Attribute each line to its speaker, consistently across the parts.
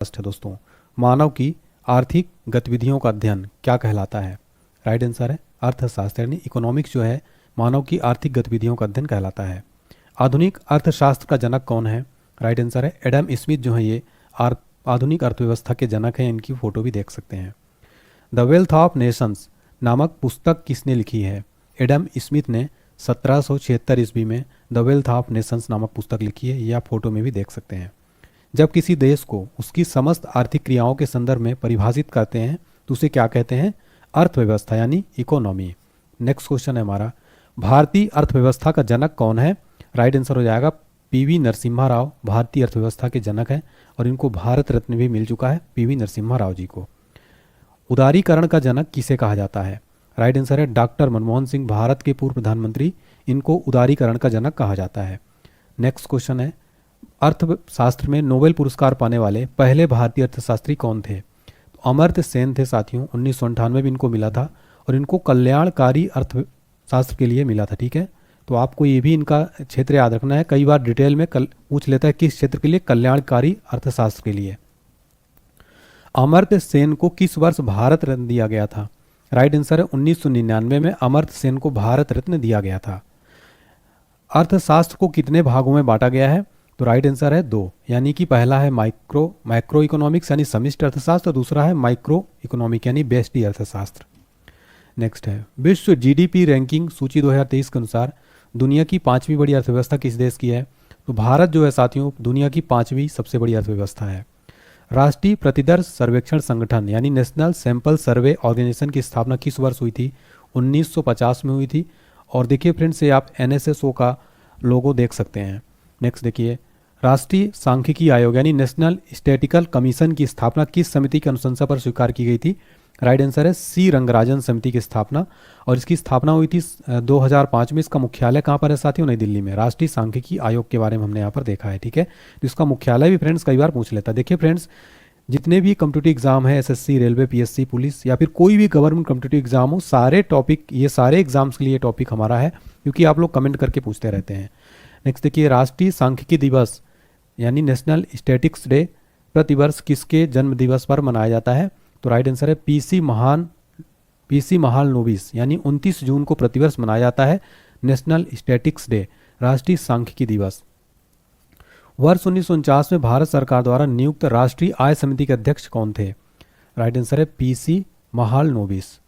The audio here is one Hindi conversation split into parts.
Speaker 1: है दोस्तों, मानव की आर्थिक गतिविधियों का अध्ययन क्या कहलाता है? राइट आंसर है अर्थशास्त्र, यानी इकोनॉमिक्स जो है मानव की आर्थिक गतिविधियों का अध्ययन कहलाता है। आधुनिक अर्थशास्त्र का जनक कौन है? राइट आंसर है एडम स्मिथ जो है ये आधुनिक अर्थव्यवस्था के जनक हैं। इनकी फोटो भी देख सकते हैं। द वेल्थ ऑफ नेशंस नामक पुस्तक किसने लिखी है? एडम स्मिथ ने 1776 ईस्वी में द वेल्थ ऑफ नेशंस नामक पुस्तक लिखी है। ये आप फोटो में भी देख सकते हैं। जब किसी देश को उसकी समस्त आर्थिक क्रियाओं के संदर्भ में परिभाषित करते हैं तो उसे क्या कहते हैं? अर्थव्यवस्था, यानी इकोनॉमी। नेक्स्ट क्वेश्चन है हमारा, भारतीय अर्थव्यवस्था का जनक कौन है? राइट आंसर हो जाएगा पीवी नरसिम्हा राव भारतीय अर्थव्यवस्था के जनक हैं और इनको भारत रत्न भी मिल चुका है पीवी नरसिम्हा राव जी को। उदारीकरण का जनक किसे कहा जाता है? राइट आंसर है डॉक्टर मनमोहन सिंह, भारत के पूर्व प्रधानमंत्री। इनको उदारीकरण का जनक कहा जाता है। नेक्स्ट क्वेश्चन है, अर्थशास्त्र में नोबेल पुरस्कार पाने वाले पहले भारतीय अर्थशास्त्री कौन थे? तो अमर्त्य सेन थे साथियों। 1998 में इनको मिला था और इनको कल्याणकारी अर्थशास्त्र के लिए मिला था। ठीक है, तो आपको ये भी इनका क्षेत्र याद रखना है। कई बार डिटेल में पूछ लेता है किस क्षेत्र के लिए? कल्याणकारी अर्थशास्त्र के लिए। अमर्त्य सेन को किस वर्ष भारत रत्न दिया गया था? राइट आंसर है 1999 में अमर्त्य सेन को भारत रत्न दिया गया था। अर्थशास्त्र को कितने भागों में बांटा गया है? तो राइट आंसर है 2, यानी कि पहला है मैक्रो इकोनॉमिक्स यानी समष्टि अर्थशास्त्र, दूसरा है माइक्रो इकोनॉमिक यानी व्यष्टि अर्थशास्त्र। नेक्स्ट है, विश्व जीडीपी रैंकिंग सूची 2023 के अनुसार दुनिया की 5वीं बड़ी अर्थव्यवस्था किस देश की है? तो भारत जो है साथियों दुनिया की 5वीं सबसे बड़ी अर्थव्यवस्था है। राष्ट्रीय प्रतिदर्श सर्वेक्षण संगठन यानी नेशनल सैंपल सर्वे ऑर्गेनाइजेशन की स्थापना किस वर्ष हुई थी? 1950 में हुई थी। और देखिए फ्रेंड्स, ये आप एनएसएसओ का लोगो देख सकते हैं। नेक्स्ट देखिए, राष्ट्रीय सांख्यिकी आयोग यानी नेशनल स्टैटिकल कमीशन की स्थापना किस समिति की अनुशंसा पर स्वीकार की गई थी? राइट आंसर है सी रंगराजन समिति की स्थापना, और इसकी स्थापना हुई थी 2005 में। इसका मुख्यालय कहाँ पर है साथियों? नई दिल्ली में। राष्ट्रीय सांख्यिकी आयोग के बारे में हमने यहाँ पर देखा है। ठीक है, तो इसका मुख्यालय भी फ्रेंड्स कई बार पूछ लेता है। देखिए फ्रेंड्स, जितने भी कॉम्पिटिटिव एग्जाम है, एसएससी, रेलवे, पीएससी, पुलिस या फिर कोई भी गवर्नमेंट कॉम्पिटिटिव एग्जाम हो, सारे टॉपिक, ये सारे एग्जाम्स के लिए टॉपिक हमारा है, क्योंकि आप लोग कमेंट करके पूछते रहते हैं। नेक्स्ट देखिए, राष्ट्रीय सांख्यिकी दिवस यानी नेशनल स्टैटिक्स डे प्रतिवर्ष किसके जन्म दिवस पर मनाया जाता है? तो राइट आंसर है पीसी महालनोबिस, यानी 29 जून को प्रतिवर्ष मनाया जाता है नेशनल स्टैटिक्स डे, राष्ट्रीय सांख्यिकी दिवस। वर्ष 1949 में भारत सरकार द्वारा नियुक्त राष्ट्रीय आय समिति के अध्यक्ष कौन थे? राइट आंसर है पीसी महालनोबिस।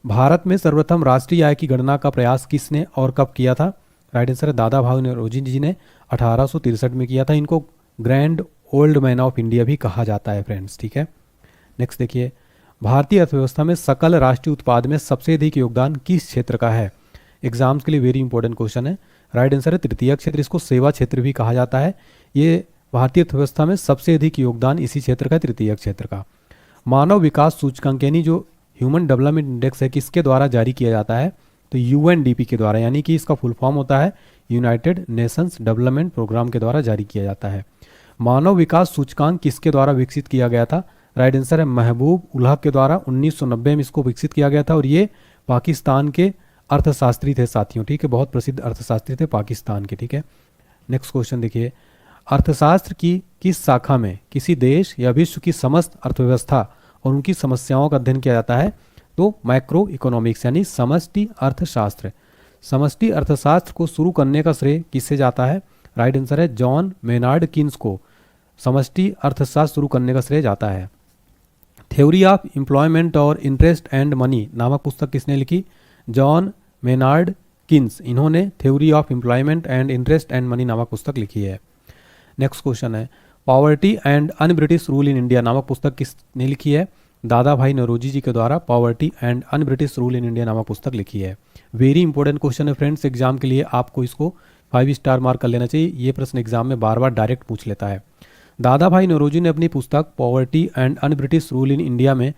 Speaker 1: भारत में सर्वप्रथम राष्ट्रीय आय की गणना का प्रयास किसने और कब किया था? राइट आंसर है दादा भाई नौरोजी जी ने 1863 में किया था। इनको grand old man of India भी कहा जाता है फ्रेंड्स। ठीक है, नेक्स्ट देखिए, भारतीय अर्थव्यवस्था में सकल राष्ट्रीय उत्पाद में सबसे अधिक योगदान किस क्षेत्र का है? एग्जाम्स के लिए वेरी इंपॉर्टेंट क्वेश्चन है। राइट आंसर है तृतीय क्षेत्र, इसको सेवा क्षेत्र भी कहा जाता है। ये भारतीय अर्थव्यवस्था में सबसे अधिक योगदान इसी क्षेत्र का, तृतीय क्षेत्र का। मानव विकास सूचकांक यानी जो ह्यूमन डेवलपमेंट इंडेक्स है, किसके द्वारा जारी किया जाता है? तो यूएनडीपी के द्वारा, यानी कि इसका फुल फॉर्म होता है यूनाइटेड नेशंस डेवलपमेंट प्रोग्राम के द्वारा जारी किया जाता है। मानव विकास सूचकांक किसके द्वारा विकसित किया गया था? राइट आंसर है महबूब उल हक के द्वारा 1990 में इसको विकसित किया गया था, और ये पाकिस्तान के अर्थशास्त्री थे साथियों। ठीक है, बहुत प्रसिद्ध अर्थशास्त्री थे पाकिस्तान के। ठीक है, नेक्स्ट क्वेश्चन देखिए, अर्थशास्त्र की किस शाखा में किसी देश या विश्व की समस्त अर्थव्यवस्था और उनकी समस्याओं का अध्ययन किया जाता है? तो मैक्रो इकोनॉमिक्स यानी समष्टि अर्थशास्त्र। समष्टि अर्थशास्त्र को शुरू करने का श्रेय किससे जाता है? राइट आंसर है जॉन मेनार्ड किन्स को समष्टि अर्थशास्त्र शुरू करने का श्रेय जाता है। थ्योरी ऑफ एम्प्लॉयमेंट और इंटरेस्ट एंड मनी नामक पुस्तक किसने लिखी? जॉन मेनार्ड किन्स, इन्होंने theory of employment and interest and money नामक पुस्तक लिखी है। नेक्स्ट क्वेश्चन है, poverty and un British rule in India नामक पुस्तक किसने लिखी है? दादा भाई नौरोजी जी के द्वारा poverty and un British rule in India नामक पुस्तक लिखी है। वेरी इंपॉर्टेंट क्वेश्चन है फ्रेंड्स, एग्जाम के लिए आपको इसको 5 स्टार मार्क कर लेना चाहिए। ये प्रश्न एग्जाम में बार बार डायरेक्ट पूछ लेता है। दादा भाई नौरोजी ने अपनी पुस्तक poverty and un British rule in India में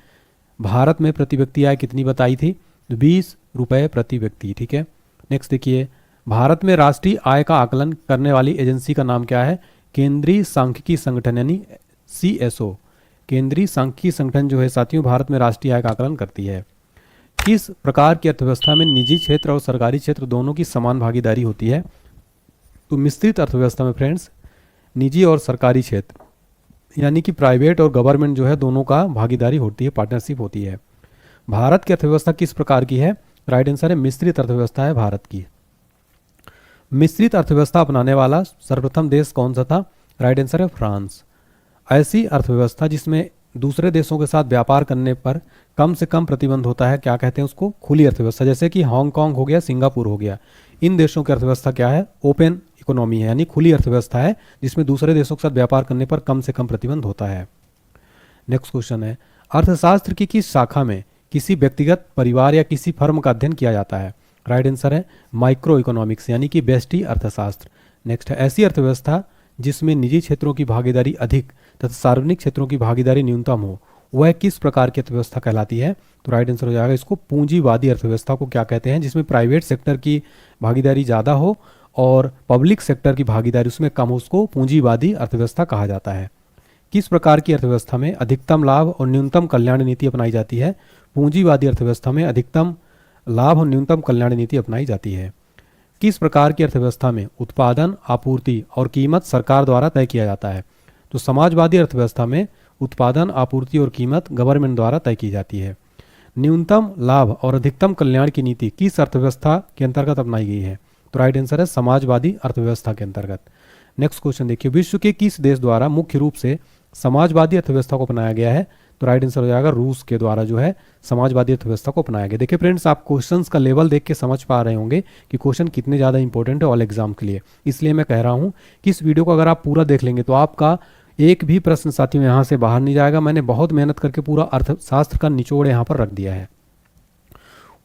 Speaker 1: भारत में प्रति व्यक्ति आय कितनी बताई थी? 20 रुपये प्रति व्यक्ति। ठीक है, नेक्स्ट देखिए, भारत में राष्ट्रीय आय का आकलन करने वाली एजेंसी का नाम क्या है? केंद्रीय सांख्यिकी संगठन यानी CSO। केंद्रीय सांख्यिकी संगठन जो है साथियों भारत में राष्ट्रीय आय का आकलन करती है। किस प्रकार की अर्थव्यवस्था में निजी क्षेत्र और सरकारी क्षेत्र दोनों की समान भागीदारी होती है? तो मिश्रित अर्थव्यवस्था में फ्रेंड्स निजी और सरकारी क्षेत्र यानी कि प्राइवेट और गवर्नमेंट जो है दोनों का भागीदारी होती है, पार्टनरशिप होती है। भारत की अर्थव्यवस्था किस प्रकार की है? राइट आंसर है मिश्रित अर्थव्यवस्था है भारत की। मिश्रित अर्थव्यवस्था अपनाने वाला सर्वप्रथम देश कौन सा था? राइट आंसर है फ्रांस। ऐसी अर्थव्यवस्था जिसमें दूसरे देशों के साथ व्यापार करने पर कम से कम प्रतिबंध होता है, क्या कहते हैं उसको? खुली अर्थव्यवस्था। जैसे कि हांगकांग हो गया, सिंगापुर हो गया, इन देशों की अर्थव्यवस्था क्या है? ओपन इकोनॉमी है, यानी खुली अर्थव्यवस्था है जिसमें दूसरे देशों के साथ व्यापार करने पर कम से कम प्रतिबंध होता है। नेक्स्ट क्वेश्चन है, अर्थशास्त्र की किस शाखा में किसी व्यक्तिगत, परिवार या किसी फर्म का अध्ययन किया जाता है? राइट आंसर है माइक्रो इकोनॉमिक्स, यानी कि व्यष्टि अर्थशास्त्र। नेक्स्ट है, ऐसी अर्थव्यवस्था जिसमें निजी क्षेत्रों की भागीदारी अधिक तथा सार्वजनिक क्षेत्रों की भागीदारी न्यूनतम हो, वह किस प्रकार की अर्थव्यवस्था कहलाती है? तो राइट आंसर हो जाएगा इसको पूंजीवादी अर्थव्यवस्था को क्या कहते हैं? जिसमें प्राइवेट सेक्टर की भागीदारी ज़्यादा हो और पब्लिक सेक्टर की भागीदारी उसमें कम हो, उसको पूंजीवादी अर्थव्यवस्था कहा जाता है। किस प्रकार की अर्थव्यवस्था में अधिकतम लाभ और न्यूनतम कल्याण नीति अपनाई जाती है? पूंजीवादी अर्थव्यवस्था में अधिकतम लाभ और न्यूनतम कल्याण नीति अपनाई जाती है। किस प्रकार की अर्थव्यवस्था में उत्पादन, आपूर्ति और कीमत सरकार द्वारा तय किया जाता है? तो समाजवादी अर्थव्यवस्था में उत्पादन, आपूर्ति और कीमत गवर्नमेंट द्वारा तय की जाती है। न्यूनतम लाभ और अधिकतम कल्याण की नीति किस अर्थव्यवस्था के अंतर्गत अपनाई गई है? तो राइट आंसर है समाजवादी अर्थव्यवस्था के अंतर्गत। नेक्स्ट क्वेश्चन देखिए, विश्व के किस देश द्वारा मुख्य रूप से समाजवादी अर्थव्यवस्था को अपनाया गया है? तो राइट आंसर हो जाएगा रूस के द्वारा जो है समाजवादी अर्थव्यवस्था को अपनाया गया। देखिए फ्रेंड्स, आप क्वेश्चंस का लेवल देख के समझ पा रहे होंगे कि क्वेश्चन कितने ज़्यादा इंपॉर्टेंट है ऑल एग्जाम के लिए। इसलिए मैं कह रहा हूँ कि इस वीडियो को अगर आप पूरा देख लेंगे तो आपका एक भी प्रश्न साथियों यहाँ से बाहर नहीं जाएगा। मैंने बहुत मेहनत करके पूरा अर्थशास्त्र का निचोड़ यहाँ पर रख दिया है।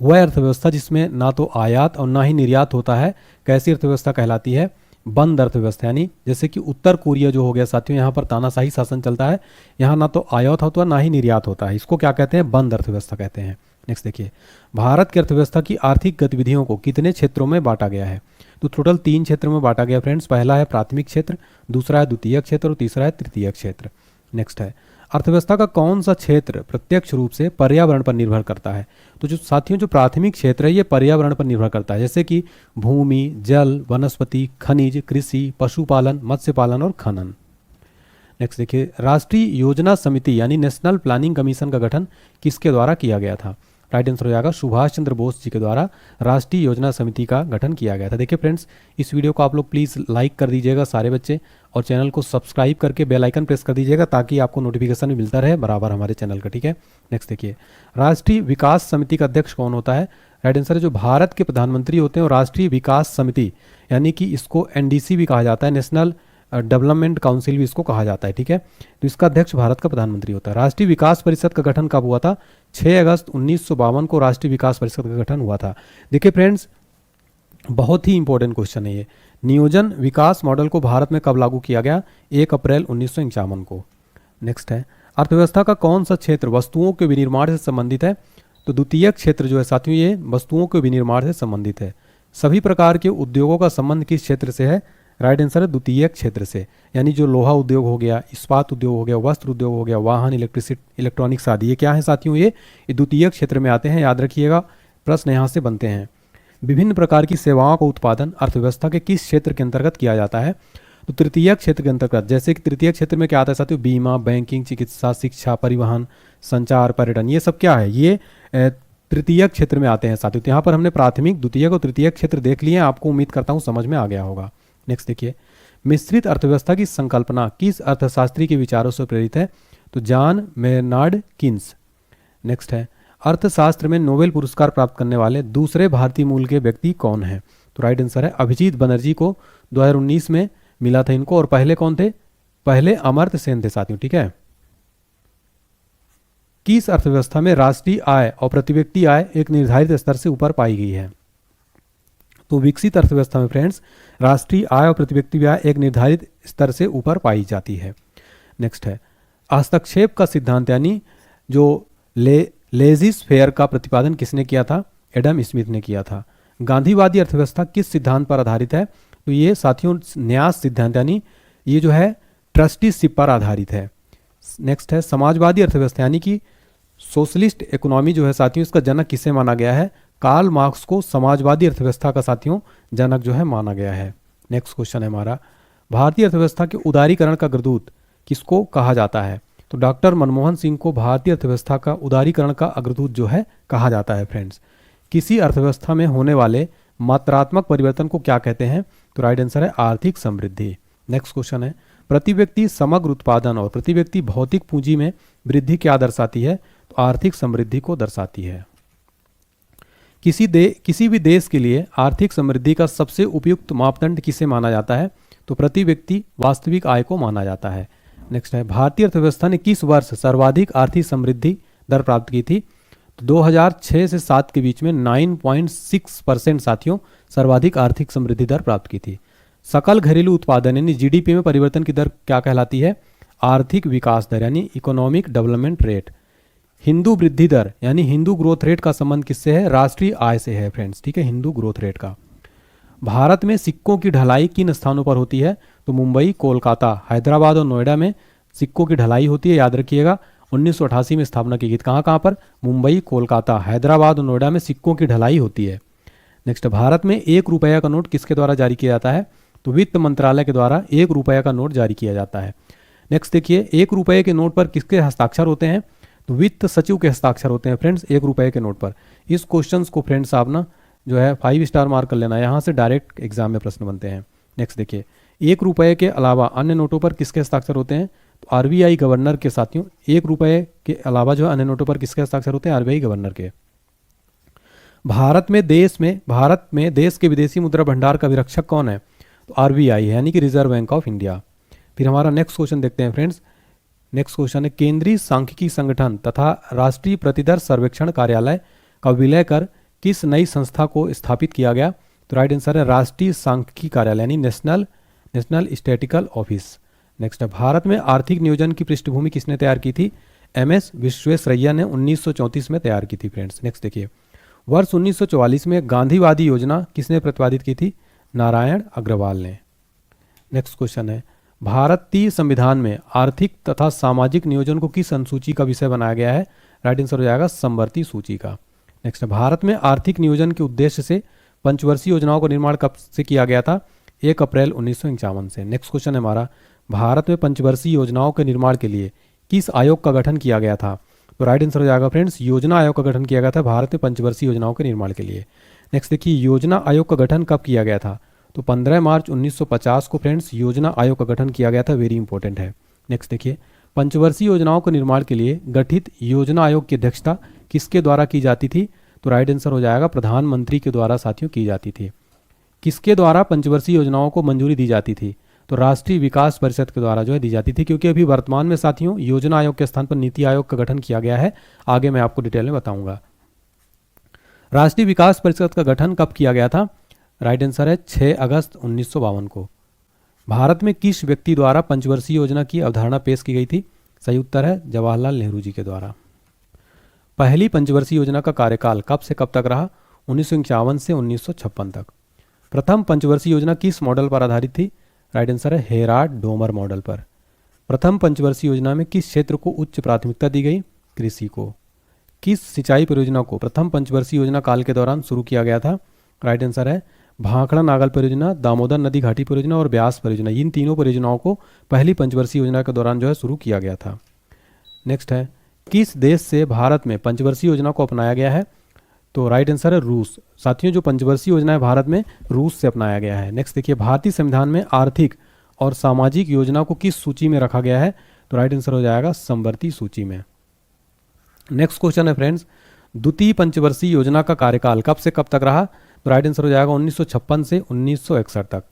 Speaker 1: वह अर्थव्यवस्था जिसमें ना तो आयात और ना ही निर्यात होता है, कैसी अर्थव्यवस्था कहलाती है? बंद अर्थव्यवस्था। यानी जैसे कि उत्तर कोरिया जो हो गया साथियों, यहाँ पर तानाशाही शासन चलता है, यहाँ ना तो आयात होता है ना ही निर्यात होता है, इसको क्या कहते हैं? बंद अर्थव्यवस्था कहते हैं। नेक्स्ट देखिए, भारत की अर्थव्यवस्था की आर्थिक गतिविधियों को कितने क्षेत्रों में बांटा गया है? तो टोटल 3 क्षेत्रों में बांटा गया फ्रेंड्स। पहला है प्राथमिक क्षेत्र, दूसरा है द्वितीय क्षेत्र और तीसरा है तृतीय क्षेत्र। नेक्स्ट है, अर्थव्यवस्था का कौन सा क्षेत्र प्रत्यक्ष रूप से पर्यावरण पर निर्भर करता है? तो जो साथियों जो प्राथमिक क्षेत्र है ये पर्यावरण पर निर्भर करता है, जैसे कि भूमि, जल, वनस्पति, खनिज, कृषि, पशुपालन, मत्स्य पालन और खनन। नेक्स्ट देखिए, राष्ट्रीय योजना समिति यानी नेशनल प्लानिंग कमीशन का गठन किसके द्वारा किया गया था? राइट आंसर हो जाएगा सुभाष चंद्र बोस जी के द्वारा राष्ट्रीय योजना समिति का गठन किया गया था। देखिए फ्रेंड्स, इस वीडियो को आप लोग प्लीज़ लाइक कर दीजिएगा सारे बच्चे, और चैनल को सब्सक्राइब करके बेल आइकन प्रेस कर दीजिएगा ताकि आपको नोटिफिकेशन भी मिलता रहे बराबर हमारे चैनल का, ठीक है। नेक्स्ट देखिए, राष्ट्रीय विकास समिति का अध्यक्ष कौन होता है? राइट आंसर है जो भारत के प्रधानमंत्री होते हैं, और राष्ट्रीय विकास समिति यानी कि इसको एनडीसी भी कहा जाता है, नेशनल डेवलपमेंट काउंसिल भी इसको कहा जाता है, ठीक है। तो इसका अध्यक्ष भारत का प्रधानमंत्री होता है। राष्ट्रीय विकास परिषद का गठन कब हुआ था? 6 अगस्त 1952 को राष्ट्रीय विकास परिषद का गठन हुआ था। देखिए फ्रेंड्स, बहुत ही इंपॉर्टेंट क्वेश्चन है ये। नियोजन विकास मॉडल को भारत में कब लागू किया गया? 1 अप्रैल 1951 को। नेक्स्ट है, अर्थव्यवस्था का कौन सा क्षेत्र वस्तुओं के विनिर्माण से संबंधित है? तो द्वितीय क्षेत्र जो है साथियों ये वस्तुओं के विनिर्माण से संबंधित है। सभी प्रकार के उद्योगों का संबंध किस क्षेत्र से है? राइट आंसर है द्वितीय क्षेत्र से, यानी जो लोहा उद्योग हो गया, इस्पात उद्योग हो गया, वस्त्र उद्योग हो गया, वाहन, इलेक्ट्रॉनिक्स आदि, ये क्या है साथियों? ये द्वितीय क्षेत्र में आते हैं, याद रखिएगा, प्रश्न यहाँ से बनते हैं। विभिन्न प्रकार की सेवाओं का उत्पादन अर्थव्यवस्था के किस क्षेत्र के अंतर्गत किया जाता है? तो तृतीय क्षेत्र के अंतर्गत। जैसे कि तृतीय क्षेत्र में क्या आता है साथियों? बीमा, बैंकिंग, चिकित्सा, शिक्षा, परिवहन, संचार, पर्यटन, ये सब क्या है? ये तृतीय क्षेत्र में आते हैं साथियों। तो यहाँ पर हमने प्राथमिक, द्वितीय और तृतीय क्षेत्र देख लिए हैं, आपको उम्मीद करता हूँ समझ में आ गया होगा। नेक्स्ट देखिए, मिश्रित अर्थव्यवस्था की संकल्पना किस अर्थशास्त्री के विचारों से प्रेरित है? तो जॉन मेनार्ड कीन्स। नेक्स्ट है, अर्थशास्त्र में नोबेल पुरस्कार प्राप्त करने वाले दूसरे भारतीय मूल के व्यक्ति कौन हैं? तो राइट आंसर है अभिजीत बनर्जी को 2019 में मिला था इनको, और पहले कौन थे? पहले अमर्त्य सेन थे साथियों, ठीक है। किस अर्थव्यवस्था में राष्ट्रीय आय और प्रति व्यक्ति आय एक निर्धारित स्तर से ऊपर पाई गई है? तो विकसित अर्थव्यवस्था में फ्रेंड्स राष्ट्रीय आय और प्रति व्यक्ति आय एक निर्धारित स्तर से ऊपर पाई जाती है। नेक्स्ट है, हस्तक्षेप का सिद्धांत यानी जो लेजिस फेयर का प्रतिपादन किसने किया था? एडम स्मिथ ने किया था। गांधीवादी अर्थव्यवस्था किस सिद्धांत पर आधारित है? तो ये साथियों न्यास सिद्धांत, यानी ये जो है ट्रस्टीशिप पर आधारित है। नेक्स्ट है, समाजवादी अर्थव्यवस्था यानी कि सोशलिस्ट इकोनॉमी जो है साथियों, इसका जनक किसे माना गया है? कार्ल मार्क्स को समाजवादी अर्थव्यवस्था का साथियों जनक जो है माना गया है। नेक्स्ट क्वेश्चन है हमारा, भारतीय अर्थव्यवस्था के उदारीकरण का अग्रदूत किसको कहा जाता है? तो डॉक्टर मनमोहन सिंह को भारतीय अर्थव्यवस्था का उदारीकरण का अग्रदूत जो है कहा जाता है फ्रेंड्स। किसी अर्थव्यवस्था में होने वाले मात्रात्मक परिवर्तन को क्या कहते हैं? तो राइट आंसर है आर्थिक समृद्धि। नेक्स्ट क्वेश्चन है, प्रति व्यक्ति समग्र उत्पादन और प्रति व्यक्ति भौतिक पूंजी में वृद्धि क्या दर्शाती है? तो आर्थिक समृद्धि को दर्शाती है। किसी भी देश के लिए आर्थिक समृद्धि का सबसे उपयुक्त मापदंड किसे माना जाता है? तो प्रति व्यक्ति वास्तविक आय को माना जाता है। नेक्स्ट है, भारतीय अर्थव्यवस्था ने किस वर्ष सर्वाधिक आर्थिक समृद्धि दर प्राप्त की थी? तो 2006 से 7 के बीच में 9.6% साथियों सर्वाधिक आर्थिक समृद्धि दर प्राप्त की थी। सकल घरेलू उत्पादन यानी जीडीपी में परिवर्तन की दर क्या कहलाती है? आर्थिक विकास दर यानी इकोनॉमिक डेवलपमेंट रेट। हिंदू वृद्धि दर यानी हिंदू ग्रोथ रेट का संबंध किससे है? राष्ट्रीय आय से है फ्रेंड्स, ठीक है, हिंदू ग्रोथ रेट का। भारत में सिक्कों की ढलाई किन स्थानों पर होती है? तो मुंबई, कोलकाता, हैदराबाद और नोएडा में सिक्कों की ढलाई होती है। याद रखिएगा 1988 में स्थापना की गई। कहाँ कहाँ पर? मुंबई, कोलकाता, हैदराबाद और नोएडा में सिक्कों की ढलाई होती है। नेक्स्ट, भारत में 1 रुपया का नोट किसके द्वारा जारी किया जाता है? तो वित्त मंत्रालय के द्वारा 1 रुपया का नोट जारी किया जाता है। नेक्स्ट देखिए, 1 रुपये के नोट पर किसके हस्ताक्षर होते हैं? तो वित्त सचिव के हस्ताक्षर होते हैं फ्रेंड्स 1 रुपये के नोट पर। इस क्वेश्चंस को फ्रेंड्स आप ना जो है 5 स्टार मार्क कर लेना, यहाँ से डायरेक्ट एग्जाम में प्रश्न बनते हैं। नेक्स्ट देखिए, 1 रुपये के अलावा अन्य नोटों पर किसके हस्ताक्षर होते हैं? तो आरबीआई गवर्नर के साथियों। 1 रुपये के अलावा जो है अन्य नोटों पर किसके हस्ताक्षर होते हैं? आरबीआई गवर्नर के। भारत में देश के विदेशी मुद्रा भंडार का विरक्षक कौन है? तो आरबीआई यानी कि रिजर्व बैंक ऑफ इंडिया। फिर हमारा नेक्स्ट क्वेश्चन देखते हैं फ्रेंड्स। नेक्स्ट क्वेश्चन है, केंद्रीय सांख्यिकी संगठन तथा राष्ट्रीय प्रतिदर सर्वेक्षण कार्यालय का विलय कर किस नई संस्था को स्थापित किया गया? तो राइट आंसर है राष्ट्रीय सांख्यिकी कार्यालय यानी नेशनल स्टैटिस्टिकल ऑफिस। नेक्स्ट है, भारत में आर्थिक नियोजन की पृष्ठभूमि किसने तैयार की थी? एमएस विश्वेश्वरैया ने 1934 में तैयार की थी फ्रेंड्स। नेक्स्ट देखिए, वर्ष 1944 में गांधीवादी योजना किसने प्रतिपादित की थी? नारायण अग्रवाल ने। नेक्स्ट क्वेश्चन है, भारतीय संविधान में आर्थिक तथा सामाजिक नियोजन को किस अनुसूची का विषय बनाया गया है? राइट आंसर हो जाएगा समवर्ती सूची का। नेक्स्ट है, भारत में आर्थिक नियोजन के उद्देश्य से पंचवर्षीय योजनाओं का निर्माण कब से किया गया था? 1 अप्रैल 1951 से। नेक्स्ट क्वेश्चन है हमारा, भारत में पंचवर्षीय योजनाओं के निर्माण के लिए किस आयोग का गठन किया गया था? तो राइट आंसर हो जाएगा फ्रेंड्स योजना आयोग का गठन किया गया था भारत में पंचवर्षीय योजनाओं के निर्माण के लिए। नेक्स्ट देखिए, योजना आयोग का गठन कब किया गया था? तो 15 मार्च 1950 को फ्रेंड्स योजना आयोग का गठन किया गया था। वेरी इंपॉर्टेंट है। नेक्स्ट देखिए, पंचवर्षीय योजनाओं के निर्माण के लिए गठित योजना आयोग की अध्यक्षता किसके द्वारा की जाती थी? तो राइट आंसर हो जाएगा प्रधानमंत्री के द्वारा साथियों की जाती थी। किसके द्वारा पंचवर्षीय योजनाओं को मंजूरी दी जाती थी? तो राष्ट्रीय विकास परिषद के द्वारा जो है दी जाती थी, क्योंकि अभी वर्तमान में साथियों योजना आयोग के स्थान पर नीति आयोग का गठन किया गया है। आगे मैं आपको डिटेल में बताऊंगा। राष्ट्रीय विकास परिषद का गठन कब किया गया था? राइट आंसर है 6 अगस्त 1952 को। भारत में किस व्यक्ति द्वारा पंचवर्षीय योजना की अवधारणा पेश की गई थी? सही उत्तर है जवाहरलाल नेहरू जी के द्वारा। पहली पंचवर्षीय योजना का कार्यकाल कब से कब तक रहा? 1951 से 1956 तक। प्रथम पंचवर्षीय योजना किस मॉडल पर आधारित थी? राइट आंसर है हेराल्ड डोमर मॉडल पर। प्रथम पंचवर्षीय योजना में किस क्षेत्र को उच्च प्राथमिकता दी गई? कृषि को। किस सिंचाई परियोजना को प्रथम पंचवर्षीय योजना काल के दौरान शुरू किया गया था? राइट आंसर है भाखड़ा नागल परियोजना, दामोदर नदी घाटी परियोजना और ब्यास परियोजना। इन तीनों परियोजनाओं को पहली पंचवर्षीय योजना के दौरान जो है शुरू किया गया था। नेक्स्ट है, किस देश से भारत में पंचवर्षीय योजना को अपनाया गया है? तो राइट आंसर है रूस। साथियों, जो पंचवर्षीय योजना है भारत में रूस से अपनाया गया है। नेक्स्ट देखिए, भारतीय संविधान में आर्थिक और सामाजिक योजना को किस सूची में रखा गया है? तो राइट आंसर हो जाएगा समवर्ती सूची में। नेक्स्ट क्वेश्चन है फ्रेंड्स, द्वितीय पंचवर्षीय योजना का कार्यकाल कब से कब तक रहा? तो राइट आंसर हो जाएगा 1956 से 1961 तक।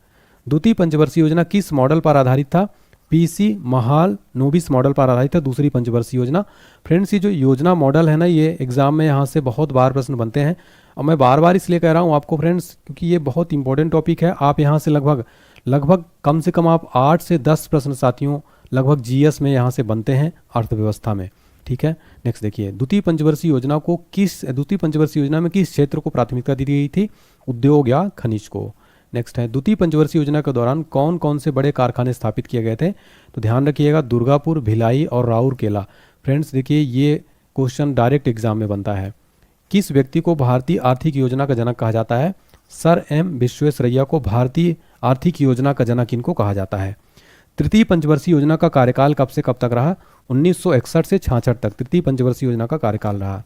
Speaker 1: द्वितीय पंचवर्षीय योजना किस मॉडल पर आधारित था? पीसी महाल नोबिस मॉडल पर आधारित है दूसरी पंचवर्षीय योजना। फ्रेंड्स, ये जो योजना मॉडल है ना, ये एग्जाम में यहाँ से बहुत बार प्रश्न बनते हैं और मैं बार बार इसलिए कह रहा हूँ आपको फ्रेंड्स, क्योंकि ये बहुत इंपॉर्टेंट टॉपिक है। आप यहाँ से लगभग कम से कम आप 8 से 10 प्रश्न साथियों लगभग जीएस में यहाँ से बनते हैं अर्थव्यवस्था में। ठीक है, नेक्स्ट देखिए, द्वितीय पंचवर्षीय योजना में किस क्षेत्र को प्राथमिकता दी गई थी? उद्योग या खनिज को। नेक्स्ट है, द्वितीय पंचवर्षीय योजना के दौरान कौन कौन से बड़े कारखाने स्थापित किए गए थे? तो ध्यान रखिएगा दुर्गापुर, भिलाई और राउरकेला। फ्रेंड्स देखिए, ये क्वेश्चन डायरेक्ट एग्जाम में बनता है। किस व्यक्ति को भारतीय आर्थिक योजना का जनक कहा जाता है? सर एम विश्वेश्वरैया को भारतीय आर्थिक योजना का जनक इनको कहा जाता है। तृतीय पंचवर्षीय योजना का कार्यकाल कब से कब तक रहा? 1961 से 66 तक तृतीय पंचवर्षीय योजना का कार्यकाल रहा।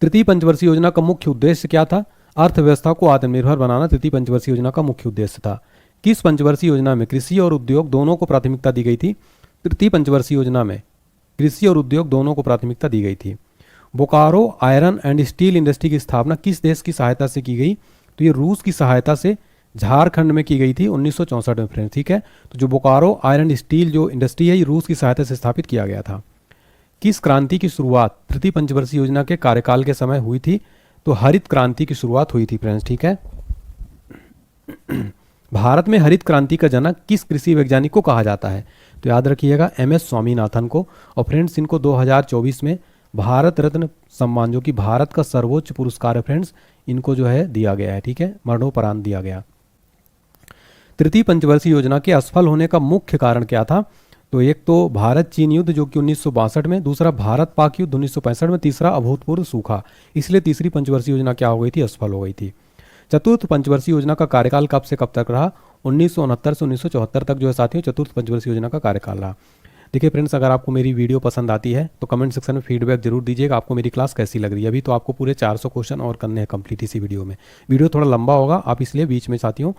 Speaker 1: तृतीय पंचवर्षीय योजना का मुख्य उद्देश्य क्या था? अर्थव्यवस्था को आत्मनिर्भर बनाना तृतीय पंचवर्षीय योजना का मुख्य उद्देश्य था। किस पंचवर्षीय योजना में कृषि और उद्योग दोनों को प्राथमिकता दी गई थी? तृतीय पंचवर्षीय योजना में कृषि और उद्योग दोनों को प्राथमिकता दी गई थी। Bokaro iron and steel industry की स्थापना किस देश की सहायता से की गई? तो ये रूस की सहायता से झारखंड में की गई थी 1964 में फ्रेंड्स, ठीक है। तो जो बोकारो आयरन स्टील जो इंडस्ट्री है ये रूस की सहायता से स्थापित किया गया था। किस क्रांति की शुरुआत तृतीय पंचवर्षीय योजना के कार्यकाल के समय हुई थी? तो हरित क्रांति की शुरुआत हुई थी फ्रेंड्स, ठीक है। भारत में हरित क्रांति का जनक किस कृषि वैज्ञानिक को कहा जाता है? तो याद रखिएगा MS स्वामीनाथन को। और फ्रेंड्स इनको 2024 में भारत रत्न सम्मान जो कि भारत का सर्वोच्च पुरस्कार है फ्रेंड्स, इनको जो है दिया गया है, ठीक है, मरणोपरांत दिया गया। तृतीय पंचवर्षीय योजना के असफल होने का मुख्य कारण क्या था? तो एक तो भारत चीन युद्ध जो कि 1962 में, दूसरा भारत पाक युद्ध 1965 में, तीसरा अभूतपूर्व सूखा। इसलिए तीसरी पंचवर्षीय योजना क्या हो गई थी? असफल हो गई थी। चतुर्थ पंचवर्षीय योजना का कार्यकाल कब से कब तक रहा? 1969 से 1974 तक जो है साथियों चतुर्थ पंचवर्षीय योजना का कार्यकाल रहा। देखिए फ्रेंड्स, अगर आपको मेरी वीडियो पसंद आती है तो कमेंट सेक्शन में फीडबैक जरूर दीजिएगा, आपको मेरी क्लास कैसी लग रही है। अभी तो आपको पूरे 400 क्वेश्चन और करने हैं कंप्लीट इसी वीडियो में। वीडियो थोड़ा लंबा होगा, आप इसलिए बीच में साथियों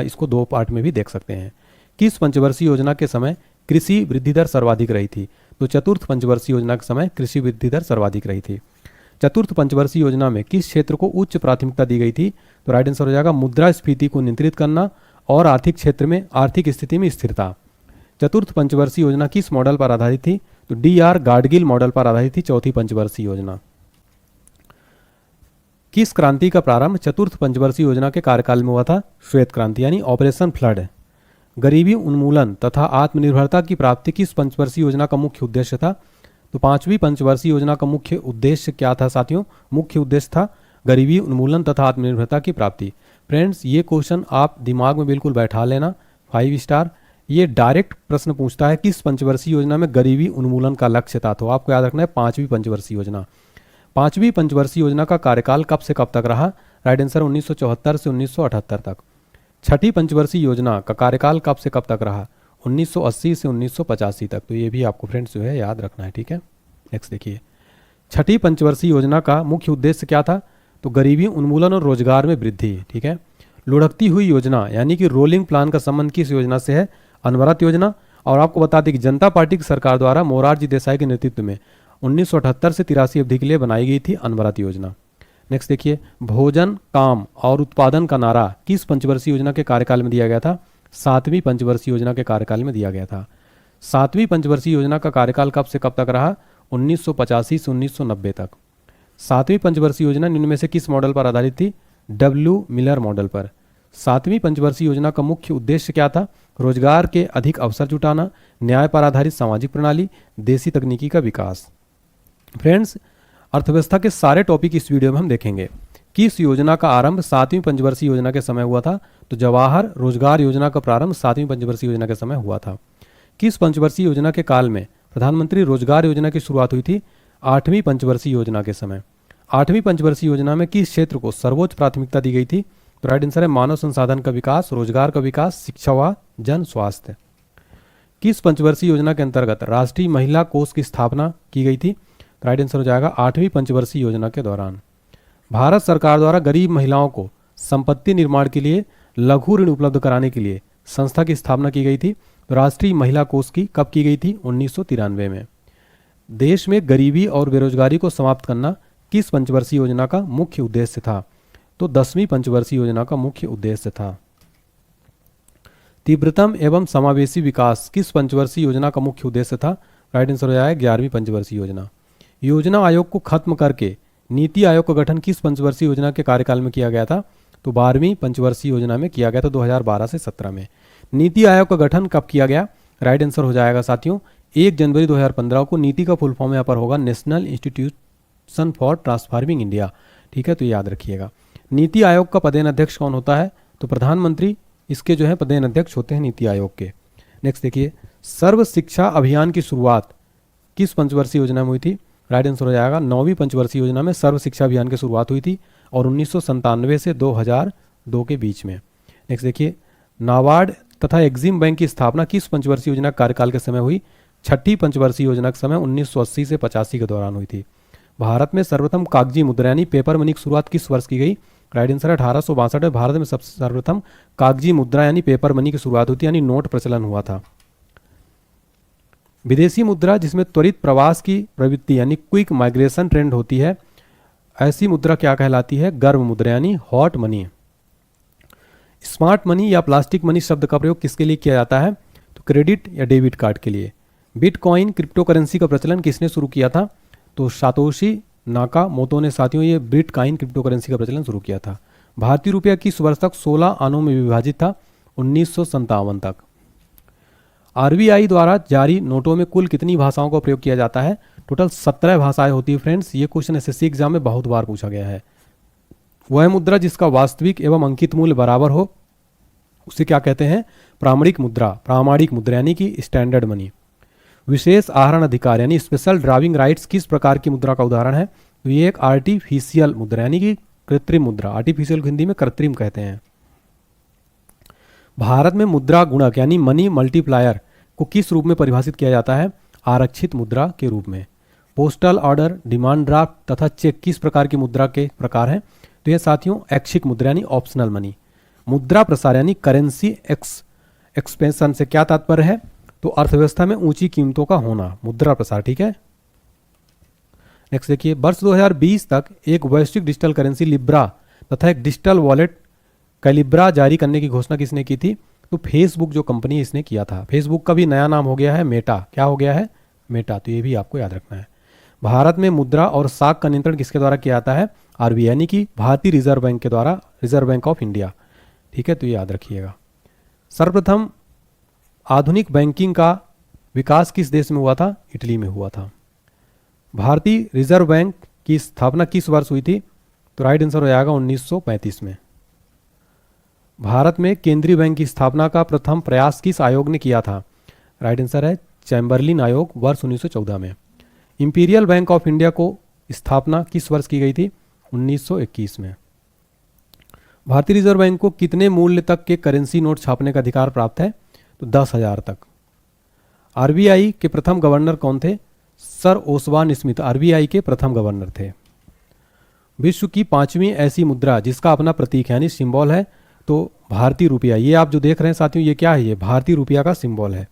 Speaker 1: इसको 2 पार्ट में भी देख सकते हैं। किस पंचवर्षीय योजना के समय कृषि वृद्धि दर सर्वाधिक रही थी? तो चतुर्थ पंचवर्षीय योजना के समय कृषि वृद्धि दर सर्वाधिक रही थी। चतुर्थ पंचवर्षीय योजना में किस क्षेत्र को उच्च प्राथमिकता दी गई थी? तो राइट आंसर हो जाएगा मुद्रास्फीति को नियंत्रित करना और आर्थिक क्षेत्र में आर्थिक स्थिति में स्थिरता। चतुर्थ पंचवर्षीय योजना किस मॉडल पर आधारित थी? तो DR गाडगिल मॉडल पर आधारित थी चौथी पंचवर्षीय योजना। किस क्रांति का प्रारंभ चतुर्थ पंचवर्षीय योजना के कार्यकाल में हुआ था? श्वेत क्रांति यानी ऑपरेशन फ्लड। गरीबी उन्मूलन तथा आत्मनिर्भरता की प्राप्ति किस पंचवर्षीय योजना का मुख्य उद्देश्य था? तो पांचवी पंचवर्षीय योजना का मुख्य उद्देश्य क्या था साथियों? मुख्य उद्देश्य था गरीबी उन्मूलन तथा आत्मनिर्भरता की प्राप्ति। फ्रेंड्स ये क्वेश्चन आप दिमाग में बिल्कुल बैठा लेना, 5 स्टार। ये डायरेक्ट प्रश्न पूछता है किस पंचवर्षीय योजना में गरीबी उन्मूलन का लक्ष्य था? तो आपको याद रखना है पांचवी पंचवर्षीय योजना। पांचवी पंचवर्षीय योजना का कार्यकाल कब से कब तक रहा? राइट आंसर 1974 से 1978 तक। छठी पंचवर्षीय योजना का कार्यकाल कब से कब तक रहा? 1980 से 1985 तक। तो ये भी आपको फ्रेंड्स जो है याद रखना है, ठीक है। नेक्स्ट देखिए, छठी पंचवर्षीय योजना का मुख्य उद्देश्य क्या था? तो गरीबी उन्मूलन और रोजगार में वृद्धि, ठीक है। लुढ़कती हुई योजना यानी कि रोलिंग प्लान का संबंध किस योजना से है? अनवरत योजना। और आपको बता दें कि जनता पार्टी की सरकार द्वारा मोरारजी देसाई के नेतृत्व में 1978 से 83 अवधि के लिए बनाई गई थी अनवरत योजना। नेक्स्ट देखिए, भोजन, काम और उत्पादन का नारा किस पंचवर्षीय योजना के कार्यकाल में दिया गया था? सातवीं पंचवर्षीय योजना के कार्यकाल में दिया गया था। सातवीं पंचवर्षीय योजना का कार्यकाल कब से कब तक रहा? 1985 से 1990 तक। सातवीं पंचवर्षीय योजना निम्न में से किस मॉडल पर आधारित थी? W मिलर मॉडल पर। सातवीं पंचवर्षीय योजना का मुख्य उद्देश्य क्या था? रोजगार के अधिक अवसर जुटाना, न्याय पर आधारित सामाजिक प्रणाली, देसी तकनीकी का विकास। फ्रेंड्स अर्थव्यवस्था के सारे टॉपिक इस वीडियो में हम देखेंगे। किस योजना का आरंभ सातवीं पंचवर्षीय योजना के समय हुआ था? तो जवाहर रोजगार योजना का प्रारंभ सातवीं पंचवर्षीय योजना के समय हुआ था। किस पंचवर्षीय योजना के काल में प्रधानमंत्री रोजगार योजना की शुरुआत हुई थी? आठवीं पंचवर्षीय योजना के समय। आठवीं पंचवर्षीय योजना में किस क्षेत्र को सर्वोच्च प्राथमिकता दी गई थी? तो राइट आंसर है मानव संसाधन का विकास, रोजगार का विकास, शिक्षा व जन स्वास्थ्य। किस पंचवर्षीय योजना के अंतर्गत राष्ट्रीय महिला कोष की स्थापना की गई थी? राइट आंसर हो जाएगा आठवीं पंचवर्षीय योजना के दौरान। भारत सरकार द्वारा गरीब महिलाओं को संपत्ति निर्माण के लिए लघु ऋण उपलब्ध कराने के लिए संस्था की स्थापना की गई थी। तो राष्ट्रीय महिला कोष की कब की गई थी? 1993 में। देश में गरीबी और बेरोजगारी को समाप्त करना किस पंचवर्षीय योजना का मुख्य उद्देश्य था? तो 10वीं पंचवर्षीय योजना का मुख्य उद्देश्य था। तीव्रतम एवं समावेशी विकास किस पंचवर्षीय योजना का मुख्य उद्देश्य था? राइट आंसर हो जाएगा 11वीं पंचवर्षीय योजना। योजना आयोग को खत्म करके नीति आयोग का गठन किस पंचवर्षीय योजना के कार्यकाल में किया गया था? तो 12वीं पंचवर्षीय योजना में किया गया था 2012 से 17 में। नीति आयोग का गठन कब किया गया? राइट आंसर हो जाएगा साथियों 1 जनवरी 2015 को। नीति का फुल फॉर्म यहाँ पर होगा national institution for transforming India, ठीक है, तो याद रखिएगा। नीति आयोग का पदेन अध्यक्ष कौन होता है? तो प्रधानमंत्री इसके जो है पदेन अध्यक्ष होते हैं नीति आयोग के। नेक्स्ट देखिए, सर्व शिक्षा अभियान की शुरुआत किस पंचवर्षीय योजना में हुई थी? राइट आंसर हो जाएगा 9वीं पंचवर्षीय योजना में सर्व शिक्षा अभियान की शुरुआत हुई थी और 1997 से 2002 के बीच में। नेक्स्ट देखिए, नाबार्ड तथा एक्जिम बैंक की स्थापना किस पंचवर्षीय योजना कार्यकाल के समय हुई? छठी पंचवर्षीय योजना के समय 1980 से 85 के दौरान हुई थी। भारत में सर्वप्रथम कागजी मुद्रा यानी पेपर मनी की शुरुआत किस वर्ष की गई? राइट आंसर है 1862 में भारत में सबसे सर्वप्रथम कागजी मुद्रा यानी पेपर मनी की शुरुआत हुई थी, यानी नोट प्रचलन हुआ था। विदेशी मुद्रा जिसमें त्वरित प्रवास की प्रवृत्ति यानी क्विक माइग्रेशन ट्रेंड होती है, ऐसी मुद्रा क्या कहलाती है? गर्म मुद्रा यानी हॉट मनी। स्मार्ट मनी या प्लास्टिक मनी शब्द का प्रयोग किसके लिए किया जाता है? तो क्रेडिट या डेबिट कार्ड के लिए। बिटकॉइन क्रिप्टो करेंसी का प्रचलन किसने शुरू किया था? तो सातोशी नाकामोतो ने साथियों ये बिटकॉइन क्रिप्टो करेंसी का प्रचलन शुरू किया था। भारतीय रुपया किस वर्ष तक 16 आनों में विभाजित था? 1957 तक। आरबीआई द्वारा जारी नोटों में कुल कितनी भाषाओं का प्रयोग किया जाता है? टोटल 17 भाषाएं होती है फ्रेंड्स। ये क्वेश्चन एसएससी एग्जाम में बहुत बार पूछा गया है। वह मुद्रा जिसका वास्तविक एवं अंकित मूल्य बराबर हो उसे क्या कहते हैं? प्रामाणिक मुद्रा। प्रामाणिक मुद्रा यानी कि स्टैंडर्ड मनी। विशेष आहरण अधिकार यानी स्पेशल ड्राइविंग राइट्स किस प्रकार की मुद्रा का उदाहरण है? तो ये एक आर्टिफिशियल मुद्रा यानी कि कृत्रिम मुद्रा। आर्टिफिशियल हिंदी में कृत्रिम कहते हैं। भारत में मुद्रा गुणक यानी मनी मल्टीप्लायर को किस रूप में परिभाषित किया जाता है? आरक्षित मुद्रा के रूप में। पोस्टल ऑर्डर, डिमांड ड्राफ्ट तथा चेक किस प्रकार की मुद्रा के प्रकार हैं? तो ये साथियों ऐच्छिक मुद्रा यानी ऑप्शनल मनी। मुद्रा प्रसार यानी करेंसी एक्सपेंशन से क्या तात्पर्य है? तो अर्थव्यवस्था में ऊंची कीमतों का होना, मुद्रा प्रसार। ठीक है, नेक्स्ट देखिए, वर्ष 2020 तक एक वैश्विक डिजिटल करेंसी लिब्रा तथा एक डिजिटल वॉलेट कैलिब्रा जारी करने की घोषणा किसने की थी? तो फेसबुक जो कंपनी है इसने किया था। फेसबुक का भी नया नाम हो गया है मेटा। क्या हो गया है? मेटा। तो ये भी आपको याद रखना है। भारत में मुद्रा और साख का नियंत्रण किसके द्वारा किया जाता है? आरबीआई यानी कि भारतीय रिजर्व बैंक के द्वारा, रिजर्व बैंक ऑफ इंडिया। ठीक है, तो ये याद रखिएगा। सर्वप्रथम आधुनिक बैंकिंग का विकास किस देश में हुआ था? इटली में हुआ था। भारतीय रिजर्व बैंक की स्थापना किस वर्ष हुई थी? तो राइट आंसर हो जाएगा 1935 में। भारत में केंद्रीय बैंक की स्थापना का प्रथम प्रयास किस आयोग ने किया था? राइट आंसर है चैम्बरलिन आयोग, वर्ष 1914 में। इंपीरियल बैंक ऑफ इंडिया को स्थापना किस वर्ष की गई थी? 1921 में। भारतीय रिजर्व बैंक को कितने मूल्य तक के करेंसी नोट छापने का अधिकार प्राप्त है? तो 10,000 तक। आरबीआई के प्रथम गवर्नर कौन थे? सर ओसवान स्मिथ आरबीआई के प्रथम गवर्नर थे। विश्व की 5वीं ऐसी मुद्रा जिसका अपना प्रतीक है यानी सिंबल है तो भारतीय रुपया। ये आप जो देख रहे हैं साथियों, ये क्या है? ये भारतीय रुपया का सिंबल है।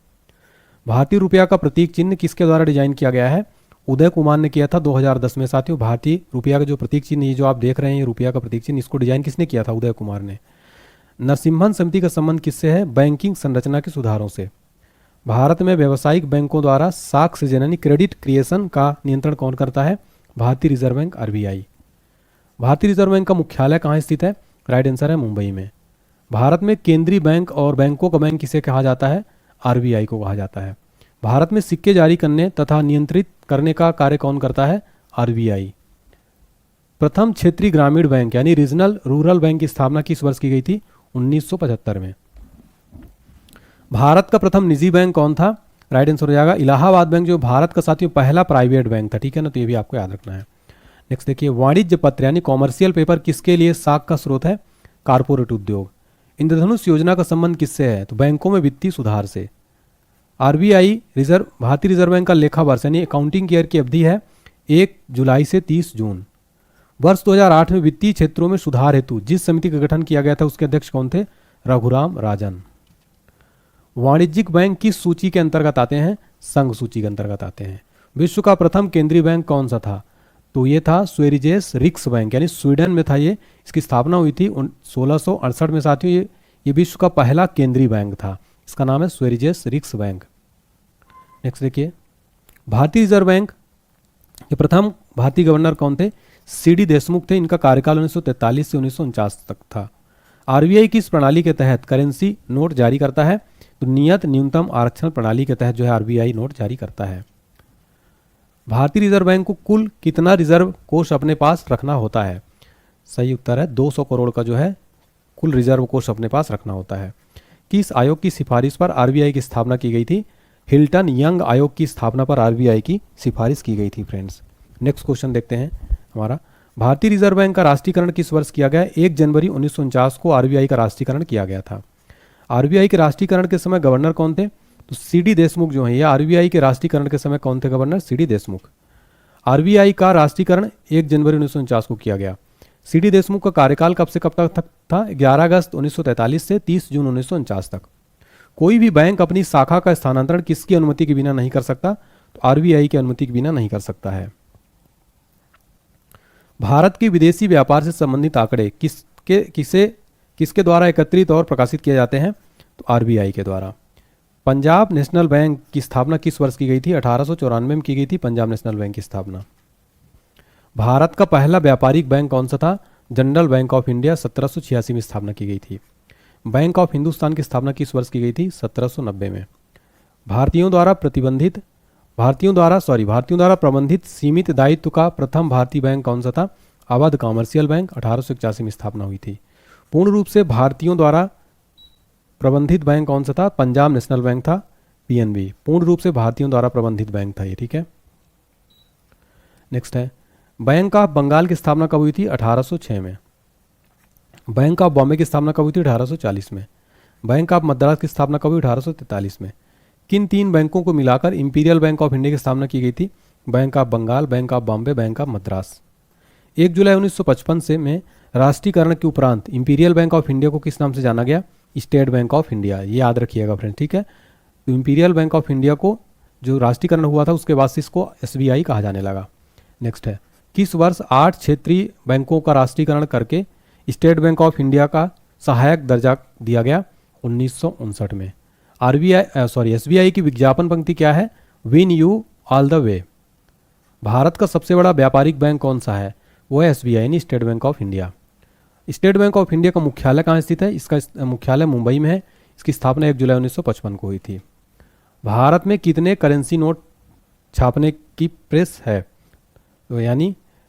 Speaker 1: भारतीय रुपया का प्रतीक चिन्ह किसके द्वारा डिजाइन किया गया है? उदय कुमार ने किया था 2010 में। साथियों भारतीय रुपया का जो प्रतीक चिन्ह ये जो आप देख रहे हैं, ये रुपया का प्रतीक चिन्ह, इसको डिजाइन किसने किया था? उदय कुमार ने। नरसिम्हन समिति का संबंध किससे है? बैंकिंग संरचना के सुधारों से। भारत में व्यावसायिक बैंकों द्वारा साख सृजन यानी क्रेडिट क्रिएशन का नियंत्रण कौन करता है? भारतीय रिजर्व बैंक आरबीआई। भारतीय रिजर्व बैंक का मुख्यालय कहाँ स्थित है? राइट आंसर है मुंबई में। भारत में केंद्रीय बैंक और बैंकों का बैंक किसे कहा जाता है? आरबीआई को कहा जाता है। भारत में सिक्के जारी करने तथा नियंत्रित करने का कार्य कौन करता है? आरबीआई। प्रथम क्षेत्रीय ग्रामीण बैंक यानी रीजनल रूरल बैंक की स्थापना किस वर्ष की गई थी? 1975 में। भारत का प्रथम निजी बैंक कौन था? राइट आंसर हो जाएगा इलाहाबाद बैंक, जो भारत का साथियों पहला प्राइवेट बैंक था। ठीक है ना, तो ये भी आपको याद रखना है। नेक्स्ट देखिए, वाणिज्य पत्र यानी कॉमर्शियल पेपर किसके लिए साख का स्रोत है? कारपोरेट उद्योग। इंद्रधनुष योजना का संबंध किससे है? तो बैंकों में वित्तीय सुधार से। आरबीआई भारतीय रिजर्व बैंक का लेखा वर्ष यानी अकाउंटिंग ईयर की अवधि है 1 जुलाई से 30 जून। वर्ष 2008 में वित्तीय क्षेत्रों में सुधार हेतु जिस समिति का गठन किया गया था उसके अध्यक्ष कौन थे? रघुराम राजन। वाणिज्यिक बैंक किस सूची के अंतर्गत आते हैं? संघ सूची के अंतर्गत आते हैं। विश्व का प्रथम केंद्रीय बैंक कौन सा था? तो ये था स्वेरिजेस रिक्स बैंक यानी स्वीडन में था ये। इसकी स्थापना हुई थी 1668 में। साथियों ये विश्व का पहला केंद्रीय बैंक था। इसका नाम है स्वेरिजेस रिक्स बैंक। नेक्स्ट देखिए, भारतीय रिजर्व बैंक के प्रथम भारतीय गवर्नर कौन थे? सीडी देशमुख थे। इनका कार्यकाल 1943 से 1949 तक था। आरबीआई किस प्रणाली के तहत करेंसी नोट जारी करता है? तो नियत न्यूनतम आरक्षण प्रणाली के तहत जो है आरबीआई नोट जारी करता है। भारतीय रिजर्व बैंक को कुल कितना रिजर्व कोष अपने पास रखना होता है? सही उत्तर है 200 करोड़ का जो है कुल रिजर्व कोष अपने पास रखना होता है। किस आयोग की सिफारिश पर आरबीआई की स्थापना की गई थी? हिल्टन यंग आयोग की स्थापना पर आरबीआई की सिफारिश की गई थी फ्रेंड्स। नेक्स्ट क्वेश्चन देखते हैं हमारा, भारतीय रिजर्व बैंक का राष्ट्रीयकरण किस वर्ष किया गया? 1 जनवरी 1949 को आरबीआई का राष्ट्रीयकरण किया गया था। आरबीआई के राष्ट्रीयकरण के समय गवर्नर कौन थे? तो सीडी देशमुख जो है, ये आरबीआई के राष्ट्रीयकरण के समय कौन थे गवर्नर? सीडी देशमुख। आरबीआई का राष्ट्रीयकरण 1 जनवरी 1949 को किया गया। सीडी देशमुख का कार्यकाल कब से कब तक था? 11 अगस्त 1943 से 30 जून 1949 तक। कोई भी बैंक अपनी शाखा का स्थानांतरण किसकी अनुमति के बिना नहीं कर सकता? तो आरबीआई की अनुमति के बिना नहीं कर सकता है। भारत के विदेशी व्यापार से संबंधित आंकड़े किसके द्वारा एकत्रित और प्रकाशित किए जाते हैं? तो आरबीआई के द्वारा। पंजाब नेशनल बैंक की स्थापना किस वर्ष की गई थी? 1894 में की गई थी पंजाब नेशनल बैंक की स्थापना। भारत का पहला व्यापारिक बैंक कौन सा था? जनरल बैंक ऑफ इंडिया, 1786 में स्थापना की गई थी। बैंक ऑफ हिंदुस्तान की स्थापना किस वर्ष की गई थी? 1790 में। भारतीयों द्वारा प्रबंधित सीमित दायित्व का प्रथम भारतीय बैंक कौन सा था? अवध कॉमर्शियल बैंक, 1881 में स्थापना हुई थी। पूर्ण रूप से भारतीयों द्वारा प्रबंधित बैंक कौन सा था? पंजाब नेशनल बैंक था, पीएनबी। पूर्ण रूप से भारतीयों द्वारा प्रबंधित बैंक था ये, ठीक है। नेक्स्ट है, बैंक ऑफ बंगाल की स्थापना कब हुई थी? 1806 में। बैंक ऑफ बॉम्बे की स्थापना कब हुई थी? 1840 में। बैंक ऑफ मद्रास की स्थापना कब हुई? 1843 में। किन 3 बैंकों को मिलाकर इंपीरियल बैंक ऑफ इंडिया की स्थापना की गई थी? Bank of Bengal, bank of Bombay, bank of Madras. 1 जुलाई 1955 से में राष्ट्रीयकरण के उपरांत इंपीरियल बैंक ऑफ इंडिया को किस नाम से जाना गया? State bank of India. ये याद रखिएगा फ्रेंड, ठीक है। तो इंपीरियल बैंक ऑफ इंडिया को जो राष्ट्रीयकरण हुआ था उसके बाद से इसको एसबीआई कहा जाने लगा। नेक्स्ट है, किस वर्ष 8 क्षेत्रीय बैंकों का राष्ट्रीयकरण करके स्टेट बैंक ऑफ इंडिया का सहायक दर्जा दिया गया? 1959 में। एसबीआई की विज्ञापन पंक्ति क्या है? Win you all the way. Bharat का सबसे बड़ा व्यापारिक बैंक कौन सा है? वो है एसबीआई यानी state bank of India. State bank of India का मुख्यालय कहाँ स्थित है? इसका मुख्यालय मुंबई में है। इसकी स्थापना 1 जुलाई 1955 को हुई थी। भारत में कितने करेंसी नोट छापने की प्रेस है?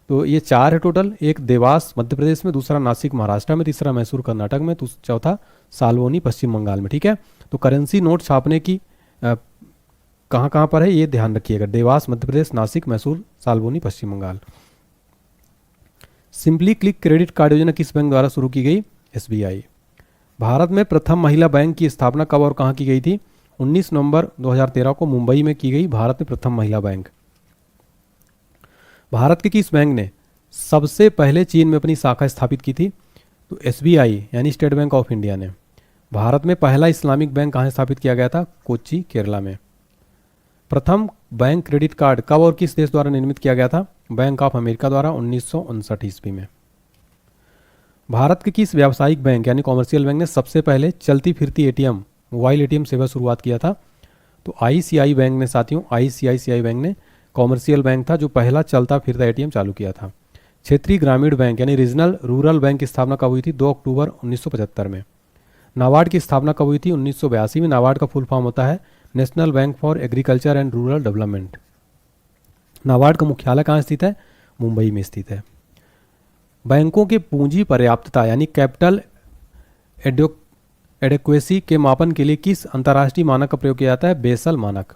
Speaker 1: तो ये 4 है टोटल। एक देवास मध्य प्रदेश में, दूसरा नासिक महाराष्ट्र में, तीसरा मैसूर कर्नाटक में, चौथा साल्वोनी पश्चिम बंगाल में, ठीक है। तो करेंसी नोट छापने की कहाँ कहाँ पर है ये ध्यान रखिएगा। Dewas Madhya Pradesh, Nashik, Mysore, Salboni Paschim Bengal. Simply click credit card योजना किस बैंक द्वारा शुरू की गई? एसबीआई। भारत में प्रथम महिला बैंक की स्थापना कब और कहाँ की गई थी? 19 नवंबर 2013 को मुंबई में की गई भारत में प्रथम महिला बैंक। भारत के किस बैंक ने सबसे पहले चीन में अपनी शाखा स्थापित की थी? तो एसबीआई यानी स्टेट बैंक ऑफ इंडिया ने। भारत में पहला इस्लामिक बैंक कहाँ स्थापित किया गया था? कोच्चि, केरला में। प्रथम बैंक क्रेडिट कार्ड कब और किस देश द्वारा निर्मित किया गया था? बैंक ऑफ अमेरिका द्वारा 1959 ईस्वी में। भारत के किस व्यावसायिक बैंक यानी कॉमर्शियल बैंक ने सबसे पहले चलती फिरती एटीएम, मोबाइल एटीएम सेवा शुरुआत किया था? तो आईसीआई बैंक ने साथियों, आईसीआईसीआई बैंक ने कॉमर्शियल बैंक था जो पहला चलता फिरता एटीएम चालू किया था। क्षेत्रीय ग्रामीण बैंक यानी रीजनल रूरल बैंक की स्थापना कब हुई थी? 2 अक्टूबर 1975 में। नाबार्ड की स्थापना कब हुई थी? 1982 में। नाबार्ड का फुल फॉर्म होता है national bank for agriculture and rural development. NABARD का मुख्यालय कहाँ स्थित है? मुंबई में स्थित है। बैंकों के पूंजी पर्याप्तता यानी कैपिटल एडेक्वेसी के मापन के लिए किस अंतर्राष्ट्रीय मानक का प्रयोग किया जाता है? बेसल मानक।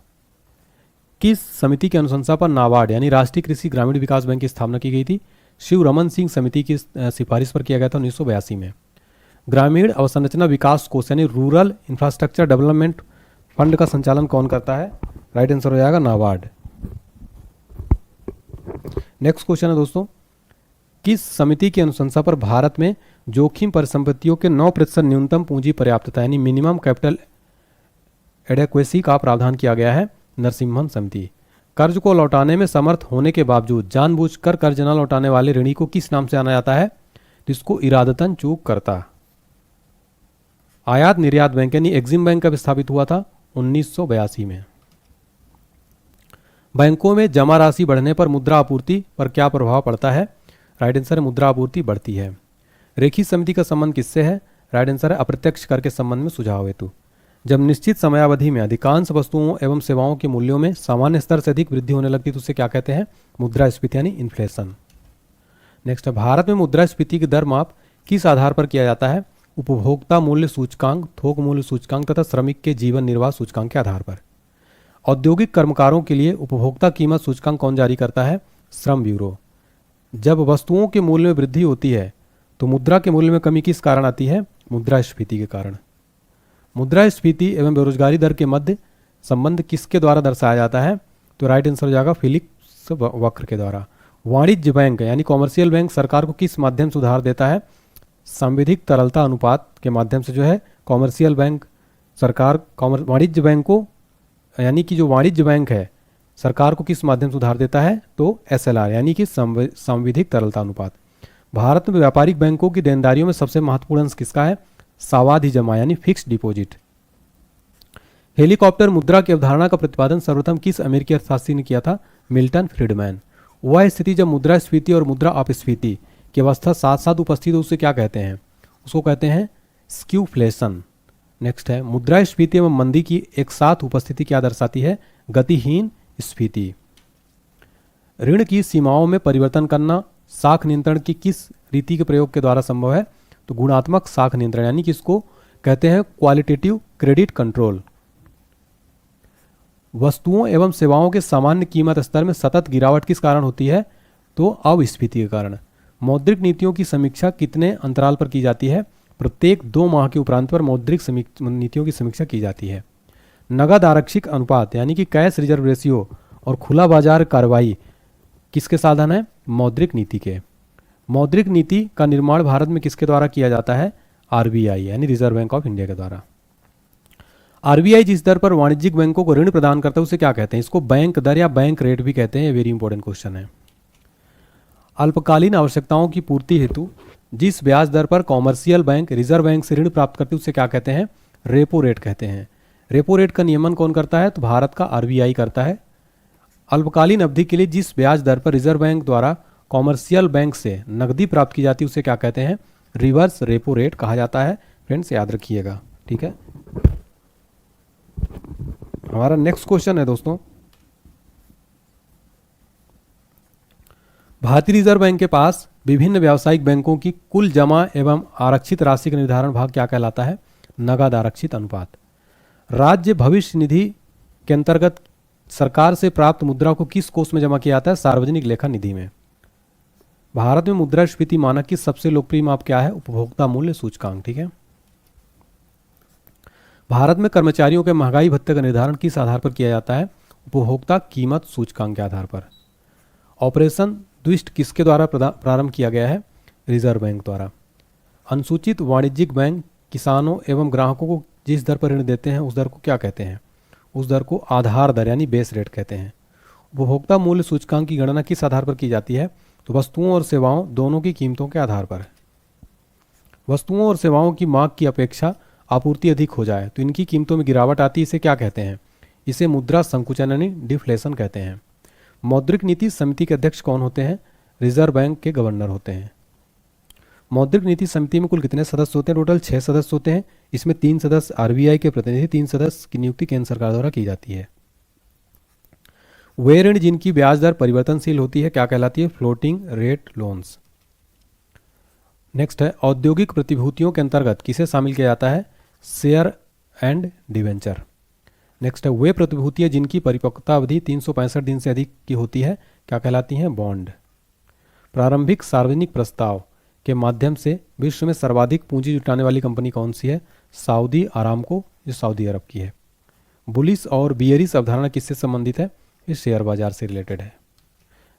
Speaker 1: किस समिति की अनुशंसा पर नाबार्ड यानी राष्ट्रीय कृषि ग्रामीण विकास बैंक की स्थापना की गई थी? शिव रमन सिंह समिति की सिफारिश पर किया गया था 1982 में। ग्रामीण अवसंरचना विकास कोष यानी रूरल इंफ्रास्ट्रक्चर डेवलपमेंट फंड का संचालन कौन करता है? राइट आंसर हो जाएगा नाबार्ड। नेक्स्ट क्वेश्चन है दोस्तों, किस समिति की अनुशंसा पर भारत में जोखिम परिसंपत्तियों के 9% न्यूनतम पूंजी पर्याप्तता यानी मिनिमम कैपिटल एडेक्वेसी का प्रावधान किया गया है? नरसिम्हन समिति। कर्ज को लौटाने में समर्थ होने के बावजूद जानबूझकर कर्ज न लौटाने वाले ऋणी को किस नाम से जाना जाता है? जिसको इरादतन चूक करता। आयात निर्यात बैंक यानी एग्जिम बैंक कब स्थापित हुआ था? 1982 में। बैंकों में जमा राशि बढ़ने पर मुद्रा आपूर्ति पर क्या प्रभाव पड़ता है? राइट आंसर है मुद्रा आपूर्ति बढ़ती है। रेखी समिति का संबंध किससे है? राइट आंसर है अप्रत्यक्ष कर के संबंध में सुझाव हेतु। जब निश्चित समयावधि में अधिकांश वस्तुओं एवं सेवाओं के मूल्यों में सामान्य स्तर से अधिक वृद्धि होने लगती तो उसे क्या कहते हैं? मुद्रास्फीति यानी इन्फ्लेशन। नेक्स्ट है, भारत में मुद्रास्फीति की दर माप किस आधार पर किया जाता है? उपभोक्ता मूल्य सूचकांक, थोक मूल्य सूचकांक तथा श्रमिक के जीवन निर्वाह सूचकांक के आधार पर। औद्योगिक कर्मकारों के लिए उपभोक्ता कीमत सूचकांक कौन जारी करता है? श्रम ब्यूरो। जब वस्तुओं के मूल्य में वृद्धि होती है तो मुद्रा के मूल्य में कमी किस कारण आती है? मुद्रास्फीति के कारण। मुद्रास्फीति एवं बेरोजगारी दर के मध्य संबंध किसके द्वारा दर्शाया जाता है? तो राइट आंसर हो जाएगा फिलिप्स वक्र के द्वारा। वाणिज्य बैंक यानी कॉमर्शियल बैंक सरकार को किस माध्यम से उधार देता है? संविधिक तरलता अनुपात के माध्यम से जो है कॉमर्शियल बैंक सरकार वाणिज्य बैंक को, यानी कि जो वाणिज्य बैंक है सरकार को किस माध्यम से उधार देता है? तो SLR यानी कि संविधिक तरलता अनुपात। भारत में व्यापारिक बैंकों की देनदारियों में सबसे महत्वपूर्ण अंश किसका है? सावधि जमा यानी फिक्स्ड डिपॉजिट। हेलीकॉप्टर मुद्रा की अवधारणा का प्रतिपादन सर्वप्रथम किस अमेरिकी अर्थशास्त्री ने किया था? Milton Friedman. वह स्थिति जब मुद्रास्फीति और मुद्रा अपस्फीति की अवस्था साथ साथ उपस्थित हो उसे क्या कहते हैं? उसको कहते हैं स्क्यूफ्लेशन। नेक्स्ट है, मुद्रास्फीति एवं मंदी की एक साथ उपस्थिति क्या दर्शाती है? गतिहीन स्फीति। ऋण की सीमाओं में परिवर्तन करना साख नियंत्रण की किस रीति के प्रयोग के द्वारा संभव है? तो गुणात्मक साख नियंत्रण यानी कि इसको कहते हैं क्वालिटेटिव क्रेडिट कंट्रोल। वस्तुओं एवं सेवाओं के सामान्य कीमत स्तर में सतत गिरावट किस कारण होती है? तो अपस्फीति के कारण। मौद्रिक नीतियों की समीक्षा कितने अंतराल पर की जाती है? प्रत्येक 2 माह के उपरांत पर मौद्रिक नीतियों की समीक्षा की जाती है। नगद आरक्षित अनुपात यानी कि कैश रिजर्व रेशियो और खुला बाजार कार्रवाई किसके साधन है? मौद्रिक नीति के। मौद्रिक नीति का निर्माण भारत में किसके द्वारा किया जाता है? RBI यानी रिजर्व बैंक ऑफ इंडिया के द्वारा। RBI जिस दर पर वाणिज्यिक बैंकों को ऋण प्रदान करता है उसे क्या कहते हैं? इसको बैंक दर या बैंक रेट भी कहते हैं। वेरी इंपॉर्टेंट क्वेश्चन है। अल्पकालीन आवश्यकताओं की पूर्ति हेतु जिस ब्याज दर पर कॉमर्शियल बैंक रिजर्व बैंक से ऋण प्राप्त करते हैं उसे क्या कहते हैं? रेपो रेट कहते हैं। रेपो रेट का नियमन कौन करता है? तो भारत का RBI करता है। अल्पकालीन अवधि के लिए जिस ब्याज दर पर रिजर्व बैंक द्वारा कॉमर्शियल बैंक से नकदी प्राप्त की जाती है उसे क्या कहते हैं? रिवर्स रेपो रेट कहा जाता है। फ्रेंड्स याद रखिएगा, ठीक है। हमारा नेक्स्ट क्वेश्चन है दोस्तों, भारतीय रिजर्व बैंक के पास विभिन्न व्यावसायिक बैंकों की कुल जमा एवं आरक्षित राशि का निर्धारण भाग क्या कहलाता है? नगद आरक्षित अनुपात। राज्य भविष्य निधि के अंतर्गत सरकार से प्राप्त मुद्रा को किस कोष में जमा किया जाता है? सार्वजनिक लेखा निधि में। भारत में मुद्रास्फीति मानक की सबसे लोकप्रिय माप क्या है? उपभोक्ता मूल्य सूचकांक, ठीक है। भारत में कर्मचारियों के महंगाई भत्ते का निर्धारण किस आधार पर किया जाता है? उपभोक्ता कीमत सूचकांक के आधार पर। ऑपरेशन द्विष्ट किसके द्वारा प्रारंभ किया गया है? रिजर्व बैंक द्वारा। अनुसूचित वाणिज्यिक बैंक किसानों एवं ग्राहकों को जिस दर पर ऋण देते हैं उस दर को क्या कहते हैं? उस दर को आधार दर यानी बेस रेट कहते हैं। उपभोक्ता मूल्य सूचकांक की गणना किस आधार पर की जाती है? तो वस्तुओं और सेवाओं दोनों की कीमतों के आधार पर। वस्तुओं और सेवाओं की मांग की अपेक्षा आपूर्ति अधिक हो जाए तो इनकी कीमतों में गिरावट आती है, इसे क्या कहते हैं? इसे मुद्रा संकुचन यानी डिफ्लेशन कहते हैं। मौद्रिक नीति समिति के अध्यक्ष कौन होते हैं? रिजर्व बैंक के गवर्नर होते हैं। मौद्रिक नीति समिति में कुल कितने सदस्य होते हैं? टोटल 6 सदस्य होते हैं। इसमें 3 सदस्य RBI के प्रतिनिधि, 3 सदस्य की नियुक्ति केंद्र सरकार द्वारा की जाती है। वे ऋण जिनकी ब्याज दर परिवर्तनशील होती है क्या कहलाती है? Floating rate loans. नेक्स्ट है, औद्योगिक प्रतिभूतियों के अंतर्गत किसे शामिल किया जाता है? Share and debenture. नेक्स्ट है, वे प्रतिभूतियां जिनकी परिपक्वता अवधि 365 दिन से अधिक की होती है क्या कहलाती हैं? बॉन्ड। प्रारंभिक सार्वजनिक प्रस्ताव के माध्यम से विश्व में सर्वाधिक पूंजी जुटाने वाली कंपनी कौन सी है? सऊदी अरामको, जो सऊदी अरब की है। बुलिश और बियरिश अवधारणा किससे संबंधित है? ये शेयर बाजार से रिलेटेड है।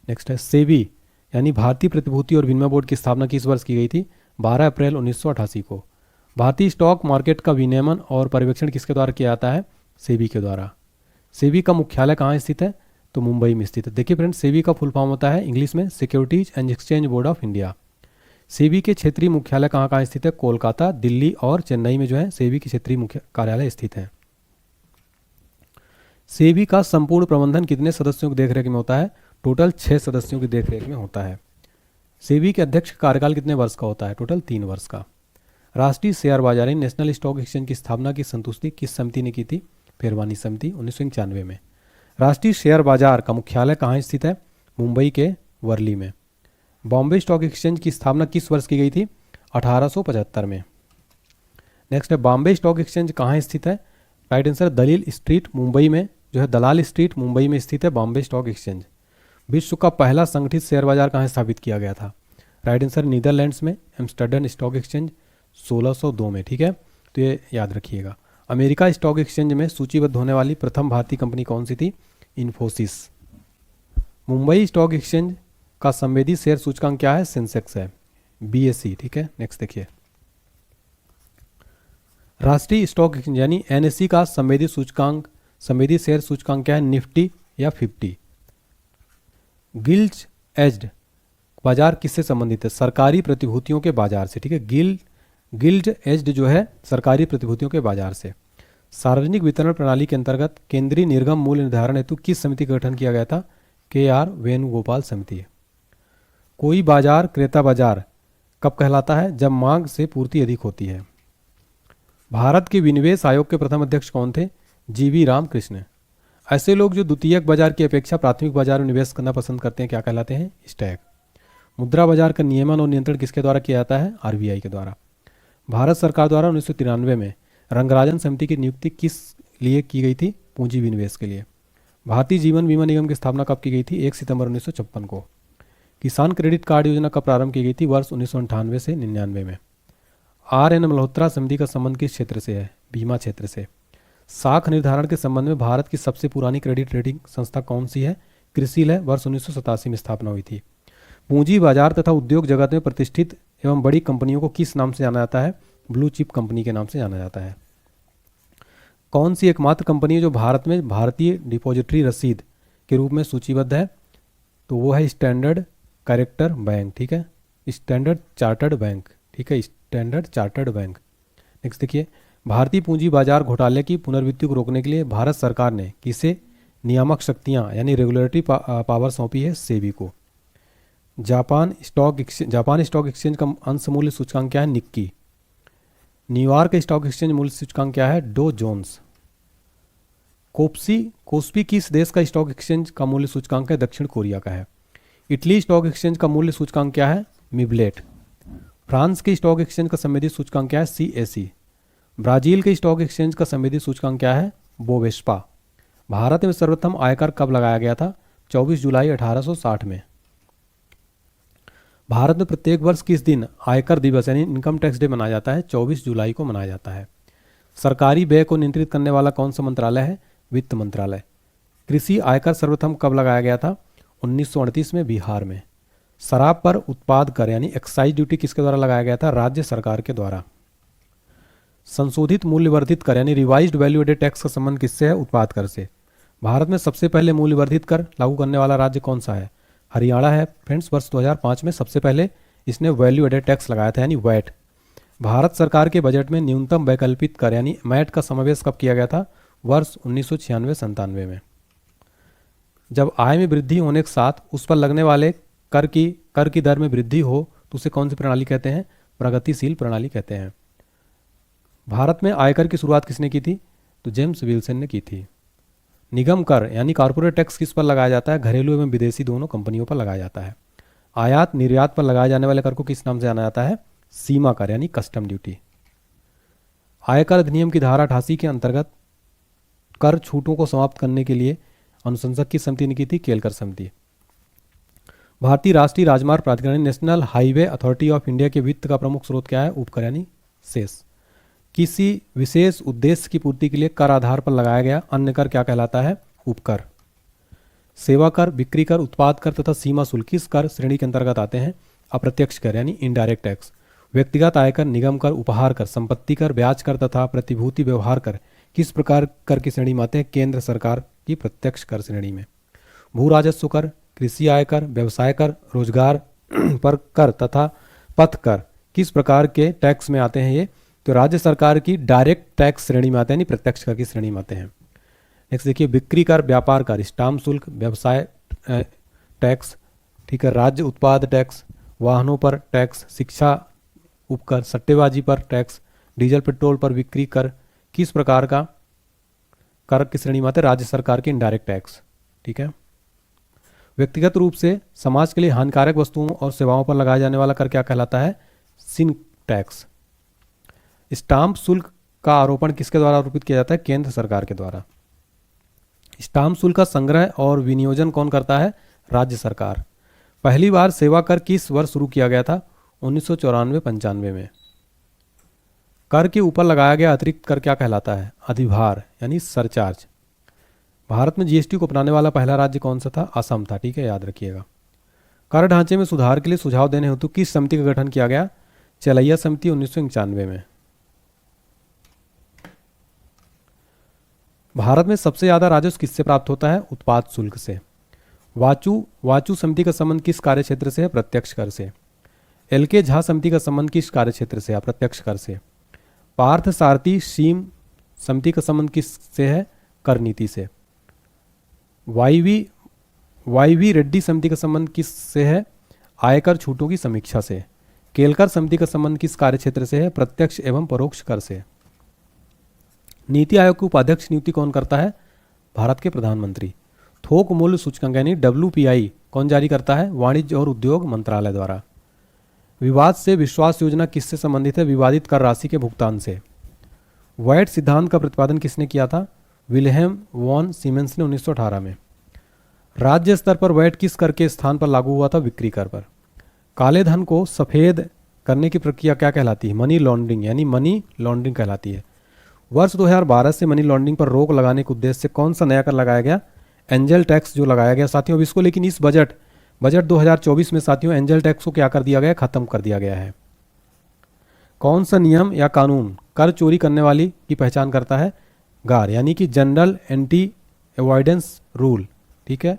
Speaker 1: नेक्स्ट है, सेबी यानी भारतीय प्रतिभूति और विनिमय बोर्ड की स्थापना किस वर्ष की गई थी? 12 अप्रैल 1988 को। भारतीय स्टॉक मार्केट का विनियमन और पर्यवेक्षण किसके द्वारा किया जाता है? सेबी के द्वारा। सेबी का मुख्यालय कहाँ स्थित है? तो मुंबई में स्थित है। देखिए फ्रेंड्स, सेबी का फुल फॉर्म होता है इंग्लिश में securities and exchange board of India. SEBI के क्षेत्रीय मुख्यालय कहाँ कहाँ स्थित है? कोलकाता, दिल्ली और चेन्नई में जो है सेबी की क्षेत्रीय मुख्य कार्यालय स्थित है। सेबी का संपूर्ण प्रबंधन कितने सदस्यों की देखरेख में होता है? टोटल 6 सदस्यों की देखरेख में होता है। सेबी के अध्यक्ष का कार्यकाल कितने वर्ष का होता है? टोटल 3 वर्ष का। राष्ट्रीय शेयर बाजार नेशनल स्टॉक एक्सचेंज की स्थापना की संतुष्टि किस समिति ने की थी? पेरवानी समिति 1991 में। राष्ट्रीय शेयर बाजार का मुख्यालय कहाँ स्थित है? मुंबई के वर्ली में। बॉम्बे स्टॉक एक्सचेंज की स्थापना किस वर्ष की गई थी? 1875 में। नेक्स्ट है, बॉम्बे स्टॉक एक्सचेंज कहाँ स्थित है? राइट आंसर दलील स्ट्रीट मुंबई में, जो है दलाल स्ट्रीट मुंबई में स्थित है बॉम्बे स्टॉक एक्सचेंज। विश्व का पहला संगठित शेयर बाजार कहाँ स्थापित किया गया था? राइट आंसर नीदरलैंड्स में एम्स्टर्डम स्टॉक एक्सचेंज 1602 में, ठीक है। तो ये याद रखिएगा। अमेरिका स्टॉक एक्सचेंज में सूचीबद्ध होने वाली प्रथम भारतीय कंपनी कौन सी थी? इन्फोसिस। मुंबई स्टॉक एक्सचेंज का संवेदी शेयर सूचकांक क्या है? सेंसेक्स है, BSE। ठीक है, नेक्स्ट देखिए। राष्ट्रीय स्टॉक एक्सचेंज यानी NSE का संवेदी शेयर सूचकांक क्या है? निफ्टी या 50। गिल्ड एज्ड बाजार किससे संबंधित है? सरकारी प्रतिभूतियों के बाजार से। ठीक है, गिल्ड एज्ड जो है सरकारी प्रतिभूतियों के बाजार से। सार्वजनिक वितरण प्रणाली के अंतर्गत केंद्रीय निर्गम मूल्य निर्धारण हेतु किस समिति का गठन किया गया था? KR वेणुगोपाल समिति। कोई बाजार क्रेता बाजार कब कहलाता है? जब मांग से पूर्ति अधिक होती है। भारत के विनिवेश आयोग के प्रथम अध्यक्ष कौन थे? GV रामकृष्ण। ऐसे लोग जो द्वितीयक बाजार की अपेक्षा प्राथमिक बाजार में निवेश करना पसंद करते हैं क्या कहलाते हैं? स्टैक। मुद्रा बाजार का नियमन और नियंत्रण किसके द्वारा किया जाता है? RBI के द्वारा। भारत सरकार द्वारा 1993 में रंगराजन समिति की नियुक्ति किस लिए की गई थी? पूंजी विनिवेश के लिए। भारतीय जीवन बीमा निगम की स्थापना कब की गई थी? 1 सितंबर 1956 को। किसान क्रेडिट कार्ड योजना कब प्रारंभ की गई थी? वर्ष 1998 से 99 में। RN मल्होत्रा समिति का संबंध किस क्षेत्र से है? बीमा क्षेत्र से। साख निर्धारण के संबंध में भारत की सबसे पुरानी क्रेडिट रेटिंग संस्था कौन सी है? क्रिसिल है, वर्ष 1987 में स्थापना हुई थी। पूंजी बाजार तथा उद्योग जगत में प्रतिष्ठित एवं बड़ी कंपनियों को किस नाम से जाना जाता है? ब्लू चिप कंपनी के नाम से जाना जाता है। कौन सी एकमात्र कंपनी है जो भारत में भारतीय डिपॉजिटरी रसीद के रूप में सूचीबद्ध है? तो वो है स्टैंडर्ड कैरेक्टर बैंक। ठीक है, स्टैंडर्ड चार्टर्ड बैंक। ठीक है, स्टैंडर्ड चार्टर्ड बैंक। नेक्स्ट देखिए, भारतीय पूंजी बाजार घोटाले की पुनर्वृत्ति को रोकने के लिए भारत सरकार ने किसे नियामक शक्तियां यानी रेगुलेटरी पावर सौंपी है? सेबी को। जापान स्टॉक एक्सचेंज का अंश मूल्य सूचकांक क्या है? निक्की। न्यूयॉर्क स्टॉक एक्सचेंज मूल्य सूचकांक क्या है? Dough Jones. कोस्पी किस देश का स्टॉक एक्सचेंज का मूल्य सूचकांक है? दक्षिण कोरिया का है। इटली स्टॉक एक्सचेंज का मूल्य सूचकांक क्या है? मिबलेट। फ्रांस के स्टॉक एक्सचेंज का संवेदी सूचकांक क्या है? CAC। ब्राजील के स्टॉक एक्सचेंज का संवेदी सूचकांक क्या है? बोवेस्पा। भारत में सर्वप्रथम आयकर कब लगाया गया था? 24 जुलाई 1860 में। भारत में प्रत्येक वर्ष किस दिन आयकर दिवस यानी इनकम टैक्स डे मनाया जाता है? 24 जुलाई को मनाया जाता है। सरकारी व्यय को नियंत्रित करने वाला कौन सा मंत्रालय है? वित्त मंत्रालय। कृषि आयकर सर्वप्रथम कब लगाया गया था? 1938 में बिहार में। शराब पर उत्पाद कर यानी एक्साइज ड्यूटी किसके द्वारा लगाया गया था? राज्य सरकार के द्वारा। संशोधित मूल्यवर्धित कर यानी रिवाइज्ड वैल्यू एडेड टैक्स का संबंध किससे है? उत्पाद कर से। भारत में सबसे पहले मूल्यवर्धित कर लागू करने वाला राज्य कौन सा है? हरियाणा है फ्रेंड्स। वर्ष 2005 में सबसे पहले इसने वैल्यू एडेड टैक्स लगाया था यानी वैट। भारत सरकार के बजट में न्यूनतम वैकल्पिक कर यानी मैट का समावेश कब किया गया था? वर्ष 1996-97 में। जब आय में वृद्धि होने के साथ उस पर लगने वाले कर की दर में वृद्धि हो तो उसे कौन सी प्रणाली कहते हैं? प्रगतिशील प्रणाली कहते हैं। भारत में आयकर की शुरुआत किसने की थी? तो जेम्स विल्सन ने की थी। निगम कर यानी कॉर्पोरेट टैक्स किस पर लगाया जाता है? घरेलू एवं विदेशी दोनों कंपनियों पर लगाया जाता है। आयात निर्यात पर लगाए जाने वाले कर को किस नाम से जाना जाता है? सीमा कर यानी कस्टम ड्यूटी। आयकर अधिनियम की धारा 88 के अंतर्गत कर छूटों को समाप्त करने के लिए अनुशंसक की समिति ने की थी? केलकर समिति। भारतीय राष्ट्रीय राजमार्ग प्राधिकरण national highway authority of India के वित्त का प्रमुख स्रोत क्या है? उपकर यानी सेस। किसी विशेष उद्देश्य की पूर्ति के लिए कर आधार पर लगाया गया अन्य कर क्या कहलाता है? उपकर। सेवा कर, बिक्री कर, उत्पाद कर तथा सीमा शुल्क किस कर श्रेणी के अंतर्गत आते हैं? अप्रत्यक्ष कर यानी इनडायरेक्ट टैक्स। व्यक्तिगत आयकर, निगम कर, उपहार कर, संपत्ति कर, ब्याज कर तथा प्रतिभूति व्यवहार कर किस प्रकार कर की श्रेणी में आते हैं? केंद्र सरकार की प्रत्यक्ष कर श्रेणी में। भू राजस्व कर, कृषि आयकर, व्यवसाय कर, रोजगार पर कर तथा पथ कर किस प्रकार के टैक्स में आते हैं? ये तो राज्य सरकार की डायरेक्ट टैक्स श्रेणी में आते हैं यानी प्रत्यक्ष कर की श्रेणी में आते हैं। नेक्स्ट देखिए, बिक्री कर, व्यापार कर, स्टाम्प शुल्क, व्यवसाय टैक्स, ठीक है, राज्य उत्पाद टैक्स, वाहनों पर टैक्स, शिक्षा उपकर, सट्टेबाजी पर टैक्स, डीजल पेट्रोल पर बिक्री कर किस प्रकार का कर की श्रेणी में आते हैं? राज्य सरकार के इनडायरेक्ट टैक्स। ठीक है। व्यक्तिगत रूप से समाज के लिए हानिकारक वस्तुओं और सेवाओं पर लगाया जाने वाला कर क्या कहलाता है? सिन टैक्स। स्टाम्प शुल्क का आरोपण किसके द्वारा आरोपित किया जाता है? केंद्र सरकार के द्वारा। स्टाम्प शुल्क का संग्रह और विनियोजन कौन करता है? राज्य सरकार। पहली बार सेवा कर किस वर्ष शुरू किया गया था? 1994-95 में। कर के ऊपर लगाया गया अतिरिक्त कर क्या कहलाता है? अधिभार यानी सरचार्ज। भारत में जीएसटी को अपनाने वाला पहला राज्य कौन सा था? असम था। ठीक है, याद रखिएगा। कर ढांचे में सुधार के लिए सुझाव देने हेतु किस समिति का गठन किया गया? चलैया समिति 1991 में। भारत में सबसे ज्यादा राजस्व किससे प्राप्त होता है? उत्पाद शुल्क से। वाचू समिति का संबंध किस कार्य क्षेत्र से है? प्रत्यक्ष कर से। एल.के. झा समिति का संबंध किस कार्य क्षेत्र से है? प्रत्यक्ष कर से। पार्थ सारथी सीम समिति का संबंध किससे है? कर नीति से। वाईवी रेड्डी समिति का संबंध किससे है? आयकर छूटों की समीक्षा से। केलकर समिति का संबंध किस कार्य क्षेत्र से है? प्रत्यक्ष एवं परोक्ष कर से। नीति आयोग के उपाध्यक्ष नियुक्ति कौन करता है? भारत के प्रधानमंत्री। थोक मूल्य सूचकांक यानी WPI कौन जारी करता है? वाणिज्य और उद्योग मंत्रालय द्वारा। विवाद से विश्वास योजना किससे संबंधित है? विवादित कर राशि के भुगतान से। वैट सिद्धांत का प्रतिपादन किसने किया था? विल्हेम वॉन सीमेंस ने 1918 में। राज्य स्तर पर वैट किस कर के स्थान पर लागू हुआ था? बिक्री कर पर। काले धन को सफेद करने की प्रक्रिया क्या कहलाती है? मनी लॉन्ड्रिंग यानी मनी लॉन्ड्रिंग कहलाती है। वर्ष 2012 से मनी लॉन्ड्रिंग पर रोक लगाने के उद्देश्य से कौन सा नया कर लगाया गया? एंजल टैक्स जो लगाया गया साथियों। अब इसको लेकिन इस बजट 2024 में साथियों एंजल टैक्स को क्या कर दिया गया? खत्म कर दिया गया है। कौन सा नियम या कानून कर चोरी करने वाली की पहचान करता है? गार यानी कि जनरल एंटी अवॉइडेंस रूल। ठीक है।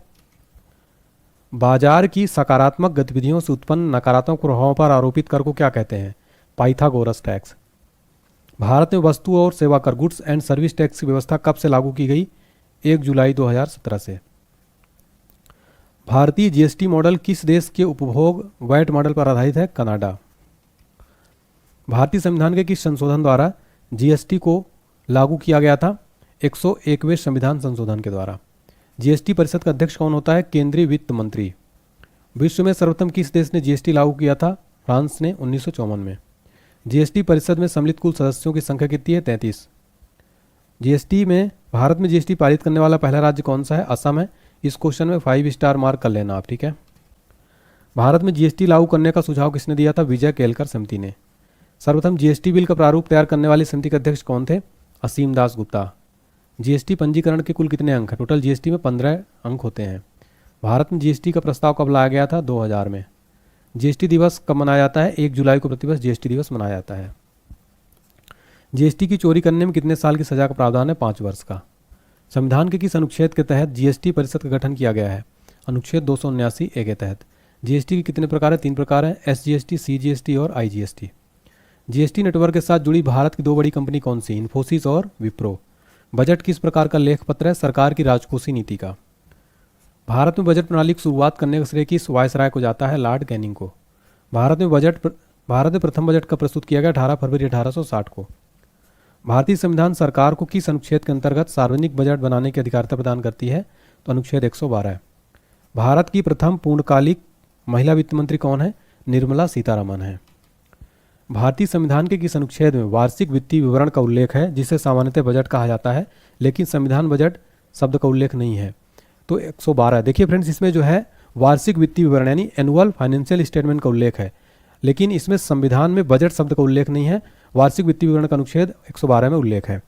Speaker 1: बाजार की सकारात्मक गतिविधियों से उत्पन्न नकारात्मक प्रभावों पर आरोपित कर को क्या कहते हैं? Pythagoras tax. भारत में वस्तु और सेवा कर गुड्स एंड सर्विस टैक्स की व्यवस्था कब से लागू की गई? 1 जुलाई 2017 से। भारतीय जीएसटी मॉडल किस देश के उपभोग वैट मॉडल पर आधारित है? कनाडा। भारतीय संविधान के किस संशोधन द्वारा जीएसटी को लागू किया गया था? 101वें संविधान संशोधन के द्वारा। जीएसटी परिषद का अध्यक्ष कौन होता है? केंद्रीय वित्त मंत्री। विश्व में सर्वप्रथम किस देश ने जीएसटी लागू किया था? फ्रांस ने 1954 में। जीएसटी परिषद में सम्मिलित कुल सदस्यों की संख्या कितनी है? 33। भारत में जीएसटी पारित करने वाला पहला राज्य कौन सा है? असम है। इस क्वेश्चन में 5 स्टार मार्क कर लेना आप। ठीक है। भारत में जीएसटी लागू करने का सुझाव किसने दिया था? विजय केलकर समिति ने। सर्वप्रथम जीएसटी बिल का प्रारूप तैयार करने वाली समिति के अध्यक्ष कौन थे? असीम दास गुप्ता। जीएसटी पंजीकरण के कुल कितने अंक हैं? टोटल जीएसटी में 15 अंक होते हैं। भारत में जीएसटी का प्रस्ताव कब लाया गया था? 2000 में। जीएसटी दिवस कब मनाया जाता है? 1 जुलाई को प्रतिवर्ष जीएसटी दिवस मनाया जाता है। जीएसटी की चोरी करने में कितने साल की सजा का प्रावधान है? 5 वर्ष का। संविधान के किस अनुच्छेद के तहत जीएसटी परिषद का गठन किया गया है? अनुच्छेद 279 ए के तहत। जीएसटी के कितने प्रकार है? 3 प्रकार है, SGST, CGST और IGST। जीएसटी नेटवर्क के साथ जुड़ी भारत की 2 बड़ी कंपनी कौन सी? इन्फोसिस और विप्रो। बजट किस प्रकार का लेख पत्र है? सरकार की राजकोषीय नीति का। भारत में बजट प्रणाली की शुरुआत करने का श्रेय किस वायसराय को जाता है? लॉर्ड कैनिंग को। भारत में प्रथम बजट कब प्रस्तुत किया गया? 18 फरवरी 1860 को। भारतीय संविधान सरकार को किस अनुच्छेद के अंतर्गत सार्वजनिक बजट बनाने की अधिकारिता प्रदान करती है? तो अनुच्छेद 112 है। भारत की प्रथम पूर्णकालिक महिला वित्त मंत्री कौन है? निर्मला सीतारमण है। भारतीय संविधान के किस अनुच्छेद में वार्षिक वित्तीय विवरण का उल्लेख है, जिसे सामान्यतः बजट कहा जाता है, लेकिन संविधान बजट शब्द का उल्लेख नहीं है? तो 112। देखिए फ्रेंड्स, इसमें जो है वार्षिक वित्तीय विवरण यानी एनुअल फाइनेंशियल स्टेटमेंट का उल्लेख है, लेकिन इसमें संविधान में बजट शब्द का उल्लेख नहीं है। वार्षिक वित्तीय विवरण का अनुच्छेद 112 में उल्लेख है।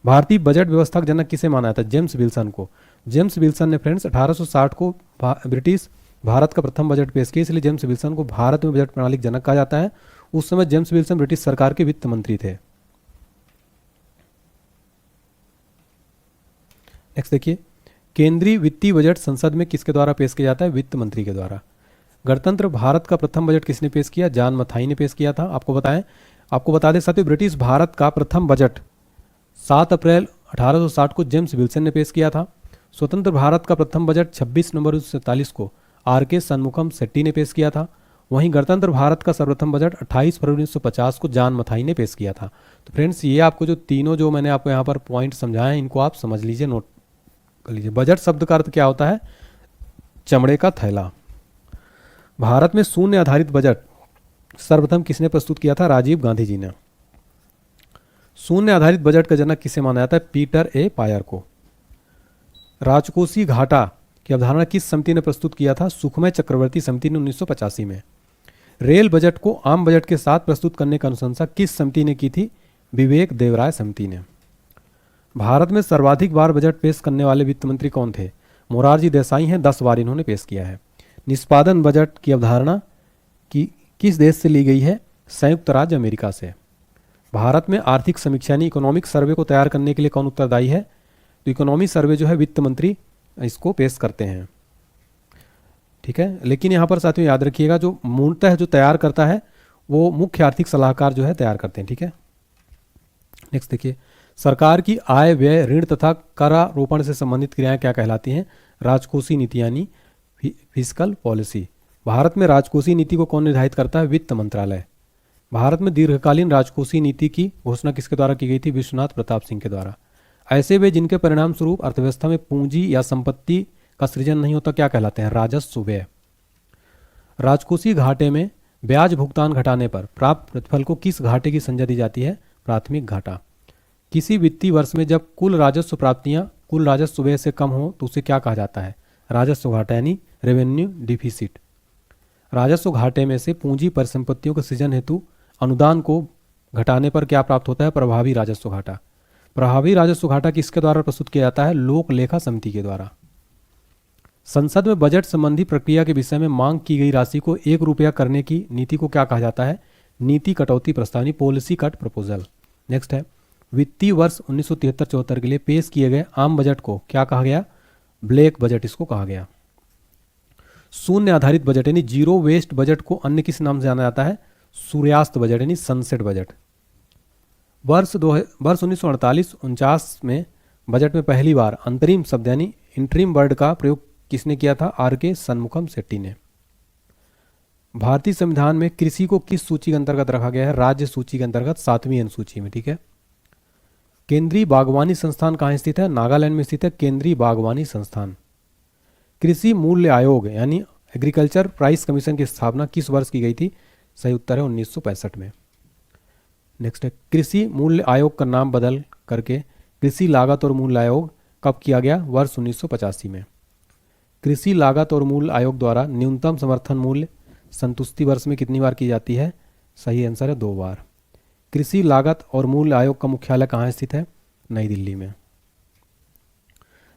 Speaker 1: भारतीय बजट व्यवस्था का जनक किसे माना जाता है? जेम्स विल्सन को। जेम्स विल्सन ने फ्रेंड्स 1860 को ब्रिटिश भारत का प्रथम बजट पेश किया, इसलिए जेम्स विल्सन को भारत में बजट प्रणाली जनक कहा जाता है। उस समय जेम्स विल्सन ब्रिटिश सरकार के वित्त मंत्री थे। नेक्स्ट देखिए, केंद्रीय वित्तीय बजट संसद में किसके द्वारा पेश किया जाता है? वित्त मंत्री के द्वारा। गणतंत्र भारत का प्रथम बजट किसने पेश किया? जॉन मथाई ने पेश किया था। आपको बता दें साथियों, ब्रिटिश भारत का प्रथम बजट 7 अप्रैल 1860 को जेम्स विल्सन ने पेश किया था। स्वतंत्र भारत का प्रथम बजट 26 नवंबर 1947 को RK शनमुखम शेट्टी ने पेश किया था। वहीं गणतंत्र भारत का सर्वप्रथम बजट 28 फरवरी 1950 को जॉन मथाई ने पेश किया था। तो फ्रेंड्स, ये आपको जो तीनों जो मैंने आपको यहाँ पर पॉइंट समझाए हैं, इनको आप समझ लीजिए, नोट कर लीजिए। बजट शब्द का अर्थ क्या होता है? चमड़े का थैला। भारत में शून्य आधारित बजट सर्वप्रथम किसने प्रस्तुत किया था? राजीव गांधी जी ने। शून्य आधारित बजट का जनक किसे माना जाता है? पीटर ए पायर को। राजकोषीय घाटा की अवधारणा किस समिति ने प्रस्तुत किया था? सुखमय चक्रवर्ती समिति ने 1985 में। रेल बजट को आम बजट के साथ प्रस्तुत करने की अनुशंसा किस समिति ने की थी? विवेक देवराय समिति ने। भारत में सर्वाधिक बार बजट पेश करने वाले वित्त मंत्री कौन थे? मोरारजी देसाई हैं, 10 बार इन्होंने पेश किया है। निष्पादन बजट की अवधारणा किस देश से ली गई है? संयुक्त राज्य अमेरिका से। भारत में आर्थिक समीक्षा यानी इकोनॉमिक सर्वे को तैयार करने के लिए कौन उत्तरदायी है? तो इकोनॉमिक सर्वे जो है वित्त मंत्री इसको पेश करते हैं, ठीक है। लेकिन यहाँ पर साथियों याद रखिएगा, जो मूलतः जो तैयार करता है वो मुख्य आर्थिक सलाहकार जो है तैयार करते हैं, ठीक है। नेक्स्ट देखिए, सरकार की आय व्यय ऋण तथा करारोपण से संबंधित क्रियाएं क्या कहलाती हैं? राजकोषीय नीति यानी फिस्कल पॉलिसी। भारत में राजकोषीय नीति को कौन निर्धारित करता है? वित्त मंत्रालय। भारत में दीर्घकालीन राजकोषीय नीति की घोषणा किसके द्वारा की गई थी? विश्वनाथ प्रताप सिंह के द्वारा। ऐसे वे जिनके परिणाम स्वरूप अर्थव्यवस्था में पूंजी या संपत्ति का सृजन नहीं होता क्या कहलाते हैं? राजस्व व्यय। राजकोषीय घाटे में ब्याज भुगतान घटाने पर प्राप्त प्रतिफल को किस घाटे की संज्ञा दी जाती है? प्राथमिक घाटा। किसी वित्तीय वर्ष में जब कुल राजस्व प्राप्तियां कुल राजस्व व्यय से कम हो तो उसे क्या कहा जाता है? राजस्व घाटा यानी रेवेन्यू डिफिसिट। राजस्व घाटे में से पूंजी परिसंपत्तियों के सृजन हेतु अनुदान को घटाने पर क्या प्राप्त होता है? प्रभावी राजस्व घाटा। प्रभावी राजस्व घाटा किसके द्वारा प्रस्तुत किया जाता है? लोक लेखा समिति के द्वारा। संसद में बजट संबंधी प्रक्रिया के विषय में मांग की गई राशि को 1 रुपया करने की नीति को क्या कहा जाता है? नीति कटौती प्रस्ताव, पॉलिसी कट प्रपोजल। नेक्स्ट है, वित्तीय वर्ष 1973-74 के लिए पेश किए गए आम बजट को क्या कहा गया? ब्लैक बजट इसको कहा गया। शून्य आधारित बजट यानी जीरो वेस्ट बजट को अन्य किस नाम से जाना जाता है? सूर्यास्त बजट यानी सनसेट बजट। वर्ष 1948-49 में बजट में पहली बार अंतरिम शब्द यानी इंटरिम वर्ड का प्रयोग किसने किया था? आर.के. शनमुखम शेट्टी ने। भारतीय संविधान में कृषि को किस सूची के अंतर्गत रखा गया है? राज्य सूची के अंतर्गत 7वीं अनुसूची में, ठीक है। केंद्रीय बागवानी संस्थान कहाँ स्थित है? नागालैंड में स्थित है केंद्रीय बागवानी संस्थान। कृषि मूल्य आयोग यानी एग्रीकल्चर प्राइस कमीशन की स्थापना किस वर्ष की गई थी? सही उत्तर है 1965 में। नेक्स्ट है, कृषि मूल्य आयोग का नाम बदल करके कृषि लागत और मूल्य आयोग कब किया गया? वर्ष 1985 में। कृषि लागत और मूल्य आयोग द्वारा न्यूनतम समर्थन मूल्य संतुष्टि वर्ष में कितनी बार की जाती है? सही आंसर है 2 बार। कृषि लागत और मूल्य आयोग का मुख्यालय कहाँ स्थित है? नई दिल्ली में।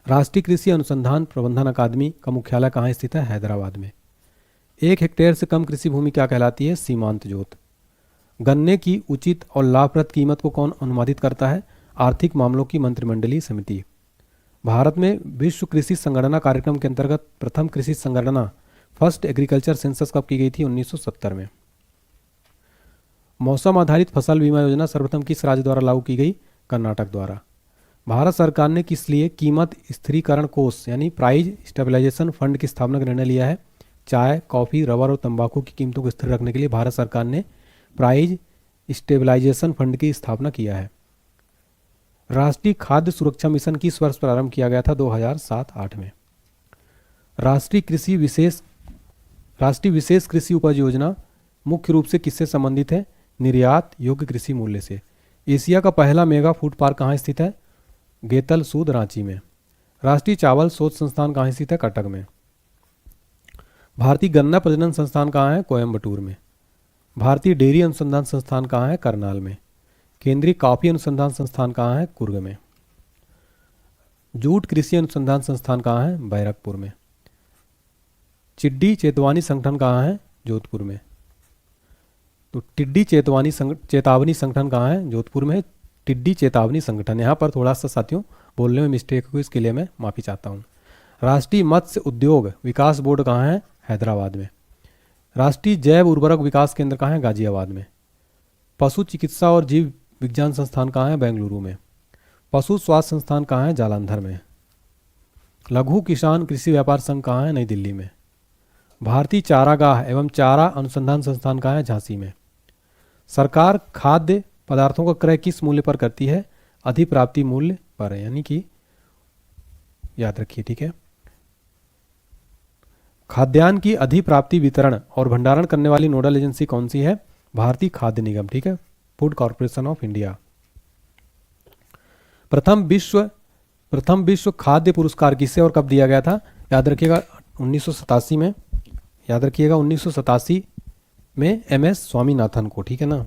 Speaker 1: राष्ट्रीय कृषि अनुसंधान प्रबंधन अकादमी का मुख्यालय कहाँ स्थित है? हैदराबाद में। 1 हेक्टेयर से कम कृषि भूमि क्या कहलाती है? सीमांत जोत। गन्ने की उचित और लाभप्रद कीमत को कौन अनुमानित करता है? आर्थिक मामलों की मंत्रिमंडलीय समिति। भारत में विश्व कृषि संगणना कार्यक्रम के अंतर्गत प्रथम कृषि संगणना फर्स्ट एग्रीकल्चर सेंसस कब की गई थी? 1970 में। मौसम आधारित फसल बीमा योजना सर्वप्रथम किस राज्य द्वारा लागू की गई? कर्नाटक द्वारा। भारत सरकार ने किस लिए कीमत स्थिरीकरण कोष यानी प्राइस स्टेबलाइजेशन फंड की स्थापना का निर्णय लिया है? चाय, कॉफी, रबर और तंबाकू की कीमतों को स्थिर रखने के लिए भारत सरकार ने प्राइस स्टेबलाइजेशन फंड की स्थापना किया है। राष्ट्रीय खाद्य सुरक्षा मिशन किस वर्ष प्रारंभ किया गया था? 2007-8 में। राष्ट्रीय विशेष कृषि उपज योजना मुख्य रूप से किससे संबंधित है? निर्यात योग्य कृषि मूल्य से। एशिया का पहला मेगा फूड पार्क कहाँ स्थित है? गेतल सूद, रांची में। राष्ट्रीय चावल शोध संस्थान कहाँ स्थित है? कटक में। भारतीय गन्ना प्रजनन संस्थान कहाँ है? कोयम्बटूर में। भारतीय डेयरी अनुसंधान संस्थान कहाँ है? करनाल में। केंद्रीय कॉफी अनुसंधान संस्थान कहाँ है? कुर्ग में। जूट कृषि अनुसंधान संस्थान कहाँ है? बैरकपुर में। टिड्डी चेतावनी संगठन कहाँ है? जोधपुर में। तो टिड्डी चेतावनी संगठन कहाँ है? जोधपुर में। टिड्डी चेतावनी संगठन, यहाँ पर थोड़ा सा साथियों बोलने में मिस्टेक हुई, इसके लिए मैं माफ़ी चाहता हूँ। राष्ट्रीय मत्स्य उद्योग विकास बोर्ड कहाँ है? हैदराबाद में। राष्ट्रीय जैव उर्वरक विकास केंद्र कहाँ है? गाजियाबाद में। पशु चिकित्सा और जीव विज्ञान संस्थान कहाँ है? बेंगलुरु में। पशु स्वास्थ्य संस्थान कहाँ है? जालंधर में। लघु किसान कृषि व्यापार संघ कहाँ है? नई दिल्ली में। भारतीय चारागाह एवं चारा अनुसंधान संस्थान कहाँ है? झांसी में। सरकार खाद्य पदार्थों का क्रय किस मूल्य पर करती है? अधिप्राप्ति मूल्य पर, यानी कि याद रखिए, ठीक है। खाद्यान्न की अधिप्राप्ति वितरण और भंडारण करने वाली नोडल एजेंसी कौन सी है? भारतीय खाद्य निगम, ठीक है, फूड कॉर्पोरेशन ऑफ इंडिया। प्रथम विश्व खाद्य पुरस्कार किसे और कब दिया गया था? याद रखिएगा 1987 में। याद रखिएगा 1987 में एम.एस. स्वामीनाथन को, ठीक है ना।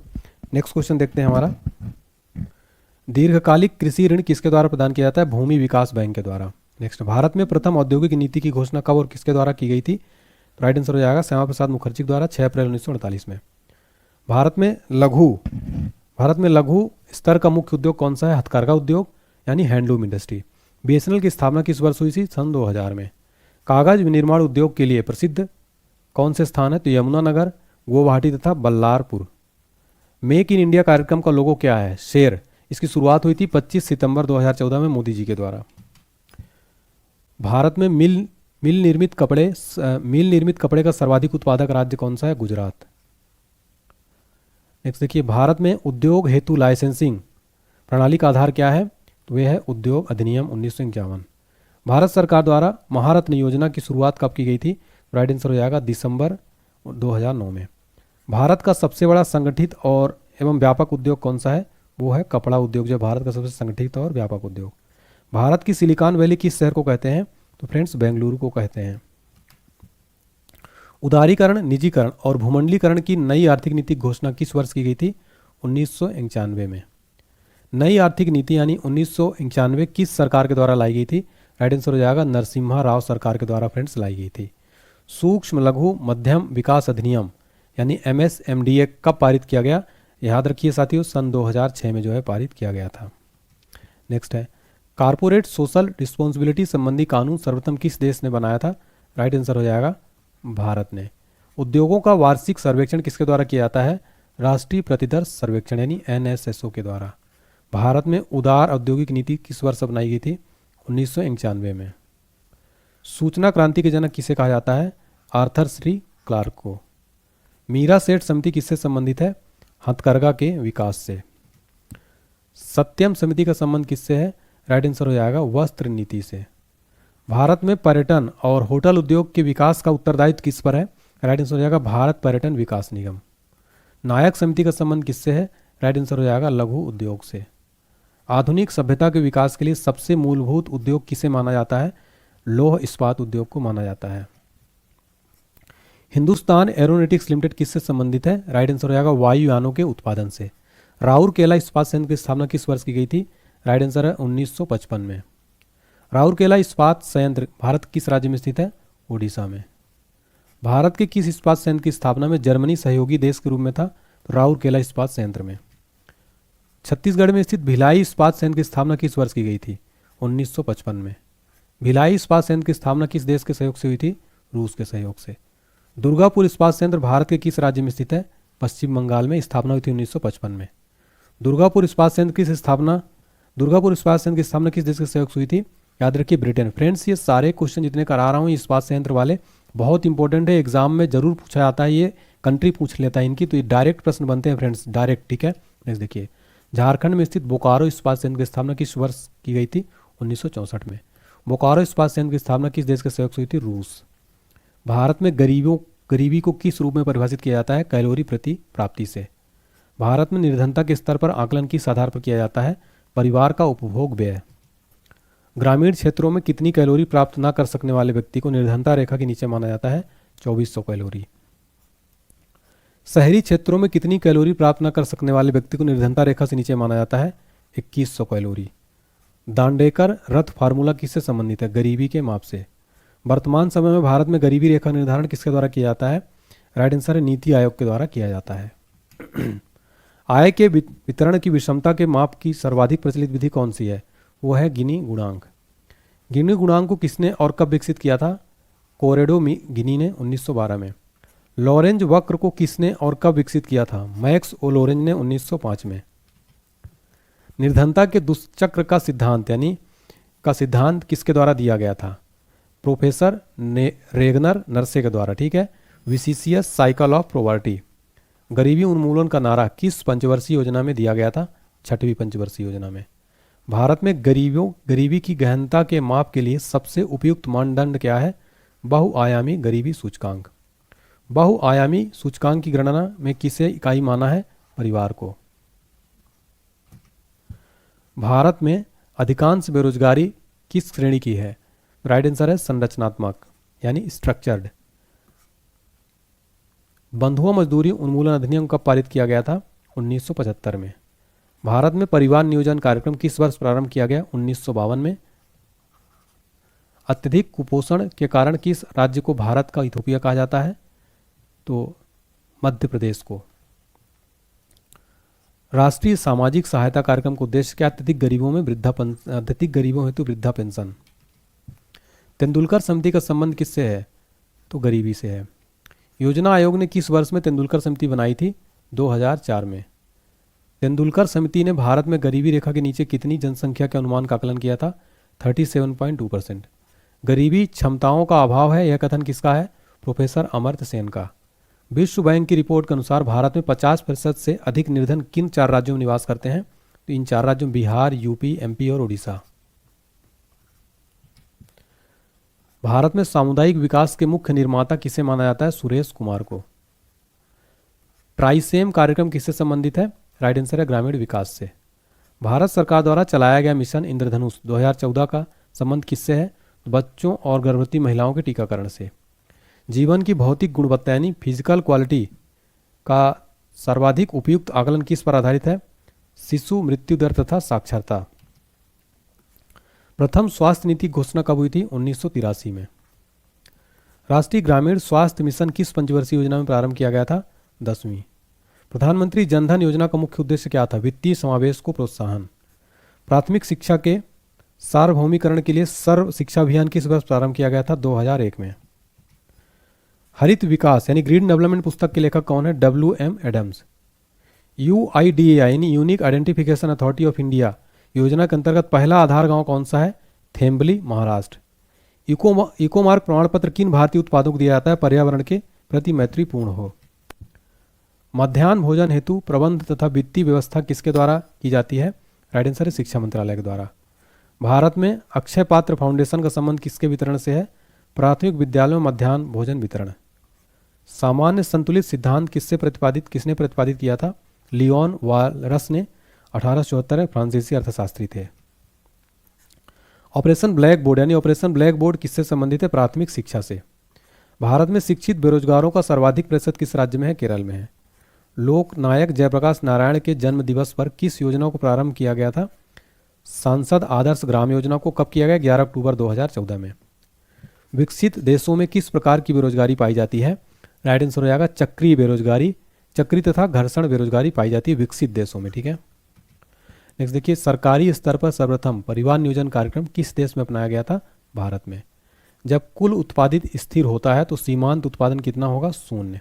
Speaker 1: नेक्स्ट क्वेश्चन देखते हैं हमारा। दीर्घकालिक कृषि ऋण किसके द्वारा प्रदान किया जाता है? भूमि विकास बैंक के द्वारा। नेक्स्ट, भारत में प्रथम औद्योगिक नीति की घोषणा कब और किसके द्वारा की गई थी? राइट आंसर हो जाएगा श्यामा प्रसाद मुखर्जी के द्वारा 6 अप्रैल 1948 में। भारत में लघु स्तर का मुख्य उद्योग कौन सा है? हथकरघा उद्योग यानी हैंडलूम इंडस्ट्री। बीएसएनएल की स्थापना किस वर्ष हुई थी? सन 2000 में। कागज विनिर्माण उद्योग के लिए प्रसिद्ध कौन से स्थान है? तो यमुनानगर, गुवाहाटी तथा बल्लारपुर। मेक इन इंडिया कार्यक्रम का लोगो क्या है? शेर। इसकी शुरुआत हुई थी 25 सितंबर 2014 में मोदी जी के द्वारा। भारत में मिल निर्मित कपड़े का सर्वाधिक उत्पादक राज्य कौन सा है? गुजरात। नेक्स्ट देखिए, भारत में उद्योग हेतु लाइसेंसिंग प्रणाली का आधार क्या है? तो वह है उद्योग अधिनियम 1951। भारत सरकार द्वारा महारत्न योजना की शुरुआत कब की गई थी? राइट आंसर हो जाएगा दिसंबर 2009 में। भारत का सबसे बड़ा संगठित और एवं व्यापक उद्योग कौन सा है? वो है कपड़ा उद्योग, जो भारत का सबसे संगठित और व्यापक उद्योग। भारत की सिलिकॉन वैली किस शहर को कहते हैं? तो फ्रेंड्स बेंगलुरु को कहते हैं। उदारीकरण, निजीकरण और भूमंडलीकरण की नई आर्थिक नीति घोषणा किस वर्ष की गई थी? 1991 में। नई आर्थिक नीति यानी 1991 किस सरकार के द्वारा लाई गई थी? राइट आंसर हो जाएगा नरसिम्हा राव सरकार के द्वारा फ्रेंड्स लाई गई थी। सूक्ष्म लघु मध्यम विकास अधिनियम यानी MSMDA कब पारित किया गया? याद रखिए साथियों, सन 2006 में जो है पारित किया गया था। नेक्स्ट है, कारपोरेट सोशल रिस्पॉन्सिबिलिटी संबंधी कानून सर्वप्रथम किस देश ने बनाया था? राइट आंसर हो जाएगा भारत ने। उद्योगों का वार्षिक सर्वेक्षण किसके द्वारा किया जाता है? राष्ट्रीय प्रतिदर्श सर्वेक्षण यानी NSSO के द्वारा। भारत में उदार औद्योगिक नीति किस वर्ष अपनाई गई थी? 1991 में। सूचना क्रांति के जनक किसे कहा जाता है? आर्थर सी क्लार्क को। मीरा सेठ समिति किससे संबंधित है? हथकरघा के विकास से। सत्यम समिति का संबंध किससे है? राइट आंसर हो जाएगा वस्त्र नीति से। भारत में पर्यटन और होटल उद्योग के विकास का उत्तरदायित्व किस पर है? राइट आंसर हो जाएगा भारत पर्यटन विकास निगम। नायक समिति का संबंध किससे है? राइट आंसर हो जाएगा लघु उद्योग से। आधुनिक सभ्यता के विकास के लिए सबसे मूलभूत उद्योग किसे माना जाता है? लौह इस्पात उद्योग को माना जाता है। हिंदुस्तान एरोनॉटिक्स लिमिटेड किससे संबंधित है? राइट आंसर हो जाएगा वायुयानों के उत्पादन से। राउरकेला इस्पात संयंत्र की स्थापना किस वर्ष की गई थी? राइट आंसर है 1955 में। राउरकेला इस्पात संयंत्र भारत किस राज्य में स्थित है? ओडिशा में। भारत के किस इस्पात संयंत्र की स्थापना में जर्मनी सहयोगी देश के रूप में था? तो राउरकेला इस्पात संयंत्र में। छत्तीसगढ़ में स्थित भिलाई इस्पात संयंत्र की स्थापना किस वर्ष की गई थी? 1955 में। भिलाई इस्पात संयंत्र की स्थापना किस देश के सहयोग से हुई थी? रूस के सहयोग से। दुर्गापुर इस्पात संयंत्र भारत के किस राज्य में स्थित है? पश्चिम बंगाल में। स्थापना हुई थी 1955 में। दुर्गापुर इस्पात संयंत्र की स्थापना किस देश के सहयोग से हुई थी? याद रखिए ब्रिटेन। फ्रेंड्स, ये सारे क्वेश्चन जितने करा रहा हूँ इस्पात संयंत्र वाले बहुत इंपॉर्टेंट है, एग्जाम में जरूर पूछा जाता है, ये कंट्री पूछ लेता है इनकी, तो ये डायरेक्ट प्रश्न बनते हैं फ्रेंड्स, डायरेक्ट। ठीक है, नेक्स्ट देखिए, झारखंड में स्थित बोकारो इस्पात संयंत्र की स्थापना किस वर्ष की गई थी? 1964 में। बोकारो इस्पात संयंत्र की स्थापना किस देश के सहयोग से हुई थी? रूस। भारत में गरीबी को किस रूप में परिभाषित किया जाता है? कैलोरी प्रति प्राप्ति से। भारत में निर्धनता के स्तर पर आकलन किस आधार पर किया जाता है? परिवार का उपभोग व्यय। ग्रामीण क्षेत्रों में कितनी कैलोरी प्राप्त न कर सकने वाले व्यक्ति को निर्धनता रेखा के नीचे माना जाता है? 2400 कैलोरी। शहरी क्षेत्रों में कितनी कैलोरी प्राप्त न कर सकने वाले व्यक्ति को निर्धनता रेखा से नीचे माना जाता है? 2100 कैलोरी। दांडेकर रथ फार्मूला किससे संबंधित है? गरीबी के माप से। वर्तमान समय में भारत में गरीबी रेखा निर्धारण किसके द्वारा किया जाता है? राइट आंसर है नीति आयोग के द्वारा किया जाता है। आय के वितरण की विषमता के माप की सर्वाधिक प्रचलित विधि कौन सी है? वो है गिनी गुणांक। गिनी गुणांक को किसने और कब विकसित किया था? कोरेडो गिनी ने 1912 में। लॉरेंज वक्र को किसने और कब विकसित किया था? मैक्स ओ लॉरेंज ने 1905 में। निर्धनता के दुष्चक्र का सिद्धांत किसके द्वारा दिया गया था? प्रोफेसर रेगनर नर्से के द्वारा। ठीक है, विसिसियस साइकिल ऑफ पॉवर्टी। गरीबी उन्मूलन का नारा किस पंचवर्षीय योजना में दिया गया था? 6वीं पंचवर्षीय योजना में। भारत में गरीबी की गहनता के माप के लिए सबसे उपयुक्त मानदंड क्या है? बहुआयामी गरीबी सूचकांक। बहुआयामी सूचकांक की गणना में किसे इकाई माना है? परिवार को। भारत में अधिकांश बेरोजगारी किस श्रेणी की है? राइट आंसर है संरचनात्मक यानी स्ट्रक्चर्ड। बंधुआ मजदूरी उन्मूलन अधिनियम कब पारित किया गया था? 1975 में। भारत में परिवार नियोजन कार्यक्रम किस वर्ष प्रारंभ किया गया? 1952 में। अत्यधिक कुपोषण के कारण किस राज्य को भारत का इथोपिया कहा जाता है? तो मध्य प्रदेश को। राष्ट्रीय सामाजिक सहायता कार्यक्रम का उद्देश्य क्या? अत्यधिक गरीबों हेतु वृद्धा पेंशन। तेंदुलकर समिति का संबंध किससे है? तो गरीबी से है। योजना आयोग ने किस वर्ष में तेंदुलकर समिति बनाई थी? 2004 में। तेंदुलकर समिति ने भारत में गरीबी रेखा के नीचे कितनी जनसंख्या के अनुमान का आकलन किया था? 37.2%। गरीबी क्षमताओं का अभाव है, यह कथन किसका है? प्रोफेसर अमर्त्य सेन का। विश्व बैंक की रिपोर्ट के अनुसार भारत में 50% से अधिक निर्धन किन 4 राज्यों में निवास करते हैं? तो इन 4 राज्यों बिहार, यूपी, एमपी और उड़ीसा। भारत में सामुदायिक विकास के मुख्य निर्माता किसे माना जाता है? सुरेश कुमार को। ट्राइसेम कार्यक्रम किससे संबंधित है? राइट आंसर है ग्रामीण विकास से। भारत सरकार द्वारा चलाया गया मिशन इंद्रधनुष 2014 का संबंध किससे है? बच्चों और गर्भवती महिलाओं के टीकाकरण से। जीवन की भौतिक गुणवत्ता यानी फिजिकल क्वालिटी का सर्वाधिक उपयुक्त आकलन किस पर आधारित है? शिशु मृत्यु दर तथा साक्षरता। प्रथम स्वास्थ्य नीति घोषणा कब हुई थी? 1983 में। राष्ट्रीय ग्रामीण स्वास्थ्य मिशन किस पंचवर्षीय योजना में प्रारंभ किया गया था? 10वीं। प्रधानमंत्री जनधन योजना का मुख्य उद्देश्य क्या था? वित्तीय समावेश को प्रोत्साहन। प्राथमिक शिक्षा के सार्वभौमिकरण के लिए सर्व शिक्षा अभियान किस वर्ष प्रारंभ किया गया था? 2001 में। हरित विकास यानी ग्रीन डेवलपमेंट पुस्तक के लेखक कौन है? WM Adams. UIDAI यानी unique identification authority of India योजना के अंतर्गत पहला आधार गांव कौन सा है? थेम्बली, महाराष्ट्र। इकोमार्क प्रमाण पत्र किन भारतीय उत्पादों को दिया जाता है? पर्यावरण के प्रति मैत्रीपूर्ण हो। मध्याह्न भोजन हेतु प्रबंध तथा वित्तीय व्यवस्था किसके द्वारा की जाती है? राइट आंसर है शिक्षा मंत्रालय के द्वारा। भारत में अक्षय पात्र फाउंडेशन का संबंध किसके वितरण से है? प्राथमिक विद्यालयों में मध्याह्न भोजन वितरण। सामान्य संतुलित सिद्धांत किसने प्रतिपादित किया था? लियोन वालरस ने 1874 में, फ्रांसीसी अर्थशास्त्री थे। ऑपरेशन ब्लैक बोर्ड यानी ऑपरेशन ब्लैक बोर्ड किससे संबंधित है? प्राथमिक शिक्षा से। भारत में शिक्षित बेरोजगारों का सर्वाधिक प्रतिशत किस राज्य में है? केरल में है। लोक नायक जयप्रकाश नारायण के जन्म दिवस पर किस योजना को प्रारंभ किया गया था? सांसद आदर्श ग्राम योजना को कब किया गया? 11 अक्टूबर 2014 में। विकसित देशों में किस प्रकार की बेरोजगारी पाई जाती है? राइट आंसर हो जाएगा चक्रीय बेरोजगारी। चक्री तथा घर्षण बेरोजगारी पाई जाती है विकसित देशों में। ठीक है, नेक्स्ट देखिए, सरकारी स्तर पर सर्वप्रथम परिवार नियोजन कार्यक्रम किस देश में अपनाया गया था? भारत में। जब कुल उत्पादित स्थिर होता है तो सीमांत उत्पादन कितना होगा? 0।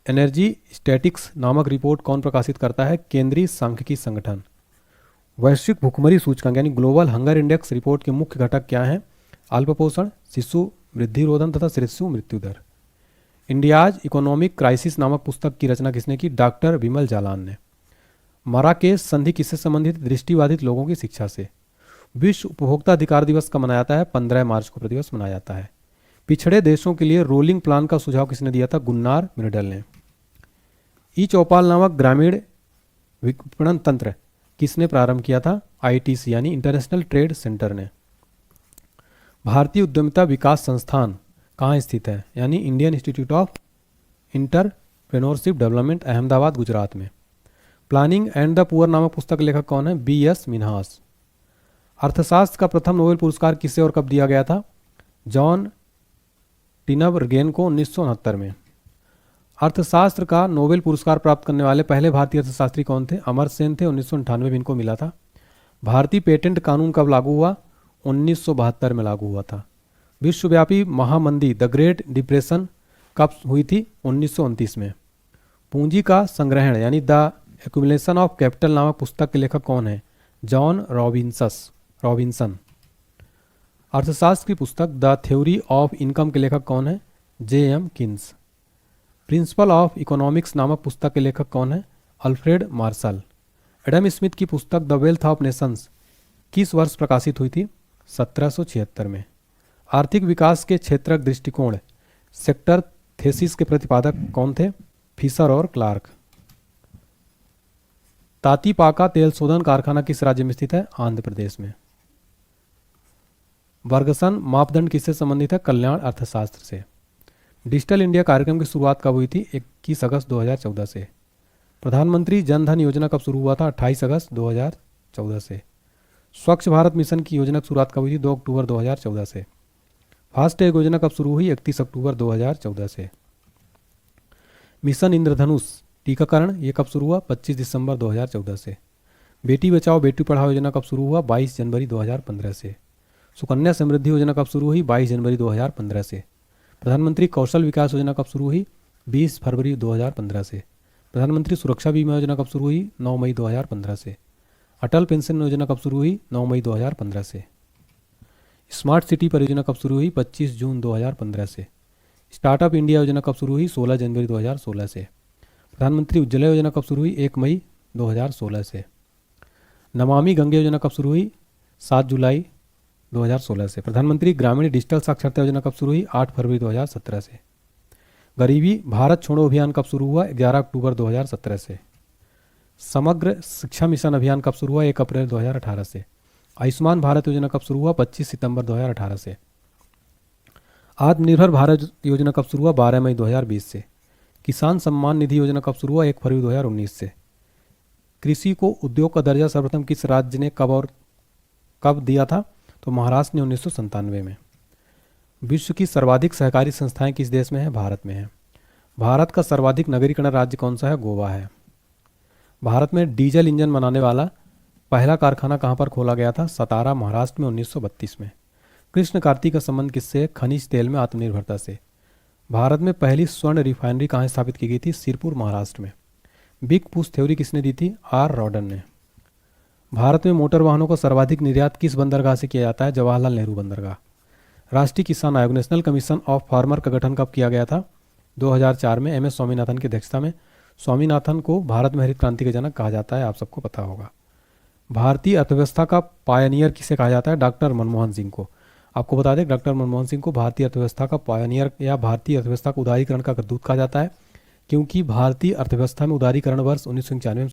Speaker 1: एनर्जी स्टैटिक्स नामक रिपोर्ट कौन प्रकाशित करता है? केंद्रीय सांख्यिकी संगठन। वैश्विक भुखमरी सूचकांक यानी ग्लोबल हंगर इंडेक्स रिपोर्ट के मुख्य घटक क्या हैं? अल्पपोषण, शिशु वृद्धि रोधन तथा शिशु मृत्यु दर। इंडियाज इकोनॉमिक क्राइसिस नामक पुस्तक की रचना किसने की? डॉक्टर विमल जालान ने। मराकेश संधि किससे संबंधित? दृष्टिबाधित लोगों की शिक्षा से। विश्व उपभोक्ता अधिकार दिवस कब मनाया जाता है? 15 मार्च को प्रतिदिवस मनाया जाता है। पिछड़े देशों के लिए रोलिंग प्लान का सुझाव किसने दिया था? गुन्नार मिर्डल ने। ई चौपाल नामक ग्रामीण विपणन तंत्र किसने प्रारंभ किया था? ITC यानी इंटरनेशनल ट्रेड सेंटर ने। भारतीय उद्यमिता विकास संस्थान कहाँ स्थित है? यानी Indian Institute of Entrepreneurship Development, Ahmedabad, Gujarat में। प्लानिंग एंड द पुअर नामक पुस्तक लेखक कौन है? BS मिन्हास। अर्थशास्त्र का प्रथम नोबेल पुरस्कार किसे और कब दिया गया था? जॉन टिनबर्गेन को 1969 में। अर्थशास्त्र का नोबेल पुरस्कार प्राप्त करने वाले पहले भारतीय अर्थशास्त्री कौन थे? अमर्त्य सेन थे, 1998 में इनको मिला था। भारतीय पेटेंट कानून कब लागू हुआ? 1972 में लागू हुआ था। विश्वव्यापी महामंदी द ग्रेट डिप्रेशन कब हुई थी? 1929 में। पूंजी का संग्रहण यानी द एक्यूमुलेशन ऑफ कैपिटल नामक पुस्तक के लेखक कौन है? John Robinson. अर्थशास्त्र की पुस्तक द थ्योरी ऑफ इनकम के लेखक कौन है? JM Keynes. Principle of economics नामक पुस्तक के लेखक कौन है? Alfred Marshall. एडम स्मिथ की पुस्तक द वेल्थ ऑफ नेशंस किस वर्ष प्रकाशित हुई थी? 1776 में। आर्थिक विकास के क्षेत्रक दृष्टिकोण सेक्टर थेसिस के प्रतिपादक कौन थे? फिशर और क्लार्क। तातीपाका तेल शोधन कारखाना किस राज्य में स्थित है? आंध्र प्रदेश में। वर्गसन मापदंड किससे संबंधित है? कल्याण अर्थशास्त्र से। डिजिटल इंडिया कार्यक्रम की शुरुआत कब हुई थी? 21 अगस्त 2014 से। प्रधानमंत्री जन धन योजना कब शुरू हुआ था? 28 अगस्त 2014 से। स्वच्छ भारत मिशन की योजना की शुरुआत कब हुई थी? 2 अक्टूबर 2014 से। फास्टैग योजना कब शुरू हुई? 31 अक्टूबर 2014 से। मिशन इंद्रधनुष टीकाकरण ये कब शुरू हुआ? 25 दिसंबर 2014 से। बेटी बचाओ बेटी पढ़ाओ योजना कब शुरू हुआ? 22 जनवरी 2015 से। सुकन्या समृद्धि योजना कब शुरू हुई? 22 जनवरी 2015 से। प्रधानमंत्री कौशल विकास योजना कब शुरू हुई? 20 फरवरी 2015 से। प्रधानमंत्री सुरक्षा बीमा योजना कब शुरू हुई? 9 मई 2015 से। अटल पेंशन योजना कब शुरू हुई? 9 मई 2015 से। स्मार्ट सिटी परियोजना कब शुरू हुई? 25 जून 2015 से। स्टार्टअप इंडिया योजना कब शुरू हुई? 16 जनवरी 2016 से। प्रधानमंत्री उज्ज्वला योजना कब शुरू हुई? 1 मई 2016 से। नमामि गंगे योजना कब शुरू हुई? 7 जुलाई 2016 से। प्रधानमंत्री ग्रामीण डिजिटल साक्षरता योजना कब शुरू हुई? 8 फरवरी 2017 से। गरीबी भारत छोड़ो अभियान कब शुरू हुआ? 11 अक्टूबर 2017 से। समग्र शिक्षा मिशन अभियान कब शुरू हुआ? 1 अप्रैल 2018 से। आयुष्मान भारत योजना कब शुरू हुआ? 25 सितंबर 2018 से। आत्मनिर्भर भारत योजना कब शुरू हुआ? 12 मई 2020 से। किसान सम्मान निधि योजना कब शुरू हुआ? 1 फरवरी 2019 से। कृषि को उद्योग का दर्जा सर्वप्रथम किस राज्य ने कब और कब दिया था? तो महाराष्ट्र ने 1997 में। विश्व की सर्वाधिक सहकारी संस्थाएं किस देश में है? भारत में है। भारत का सर्वाधिक नगरीकरण राज्य कौन सा है? गोवा है। भारत में डीजल इंजन बनाने वाला पहला कारखाना कहाँ पर खोला गया था? सतारा महाराष्ट्र में 1932 में। कृष्ण कार्तिक का संबंध किससे? खनिज तेल में आत्मनिर्भरता से। भारत में पहली स्वर्ण रिफाइनरी कहाँ स्थापित की गई थी? सिरपुर महाराष्ट्र में। बिग पुश थ्योरी किसने दी थी? आर रॉडन ने। भारत में मोटर वाहनों का सर्वाधिक निर्यात किस बंदरगाह से किया जाता है? जवाहरलाल नेहरू बंदरगाह। राष्ट्रीय किसान आयोग नेशनल कमीशन ऑफ फार्मर का गठन कब किया गया था? 2004 में एम एस स्वामीनाथन की अध्यक्षता में। स्वामीनाथन को भारत में हरित क्रांति का जनक कहा जाता है, आप सबको पता होगा। भारतीय अर्थव्यवस्था का पायनियर किसे कहा जाता है? डॉक्टर मनमोहन सिंह को। आपको बता दें डॉक्टर मनमोहन सिंह को भारतीय अर्थव्यवस्था का पायनियर या भारतीय अर्थव्यवस्था को उदारीकरण का दूत कहा जाता है, क्योंकि भारतीय अर्थव्यवस्था में उदारीकरण वर्ष 1995 में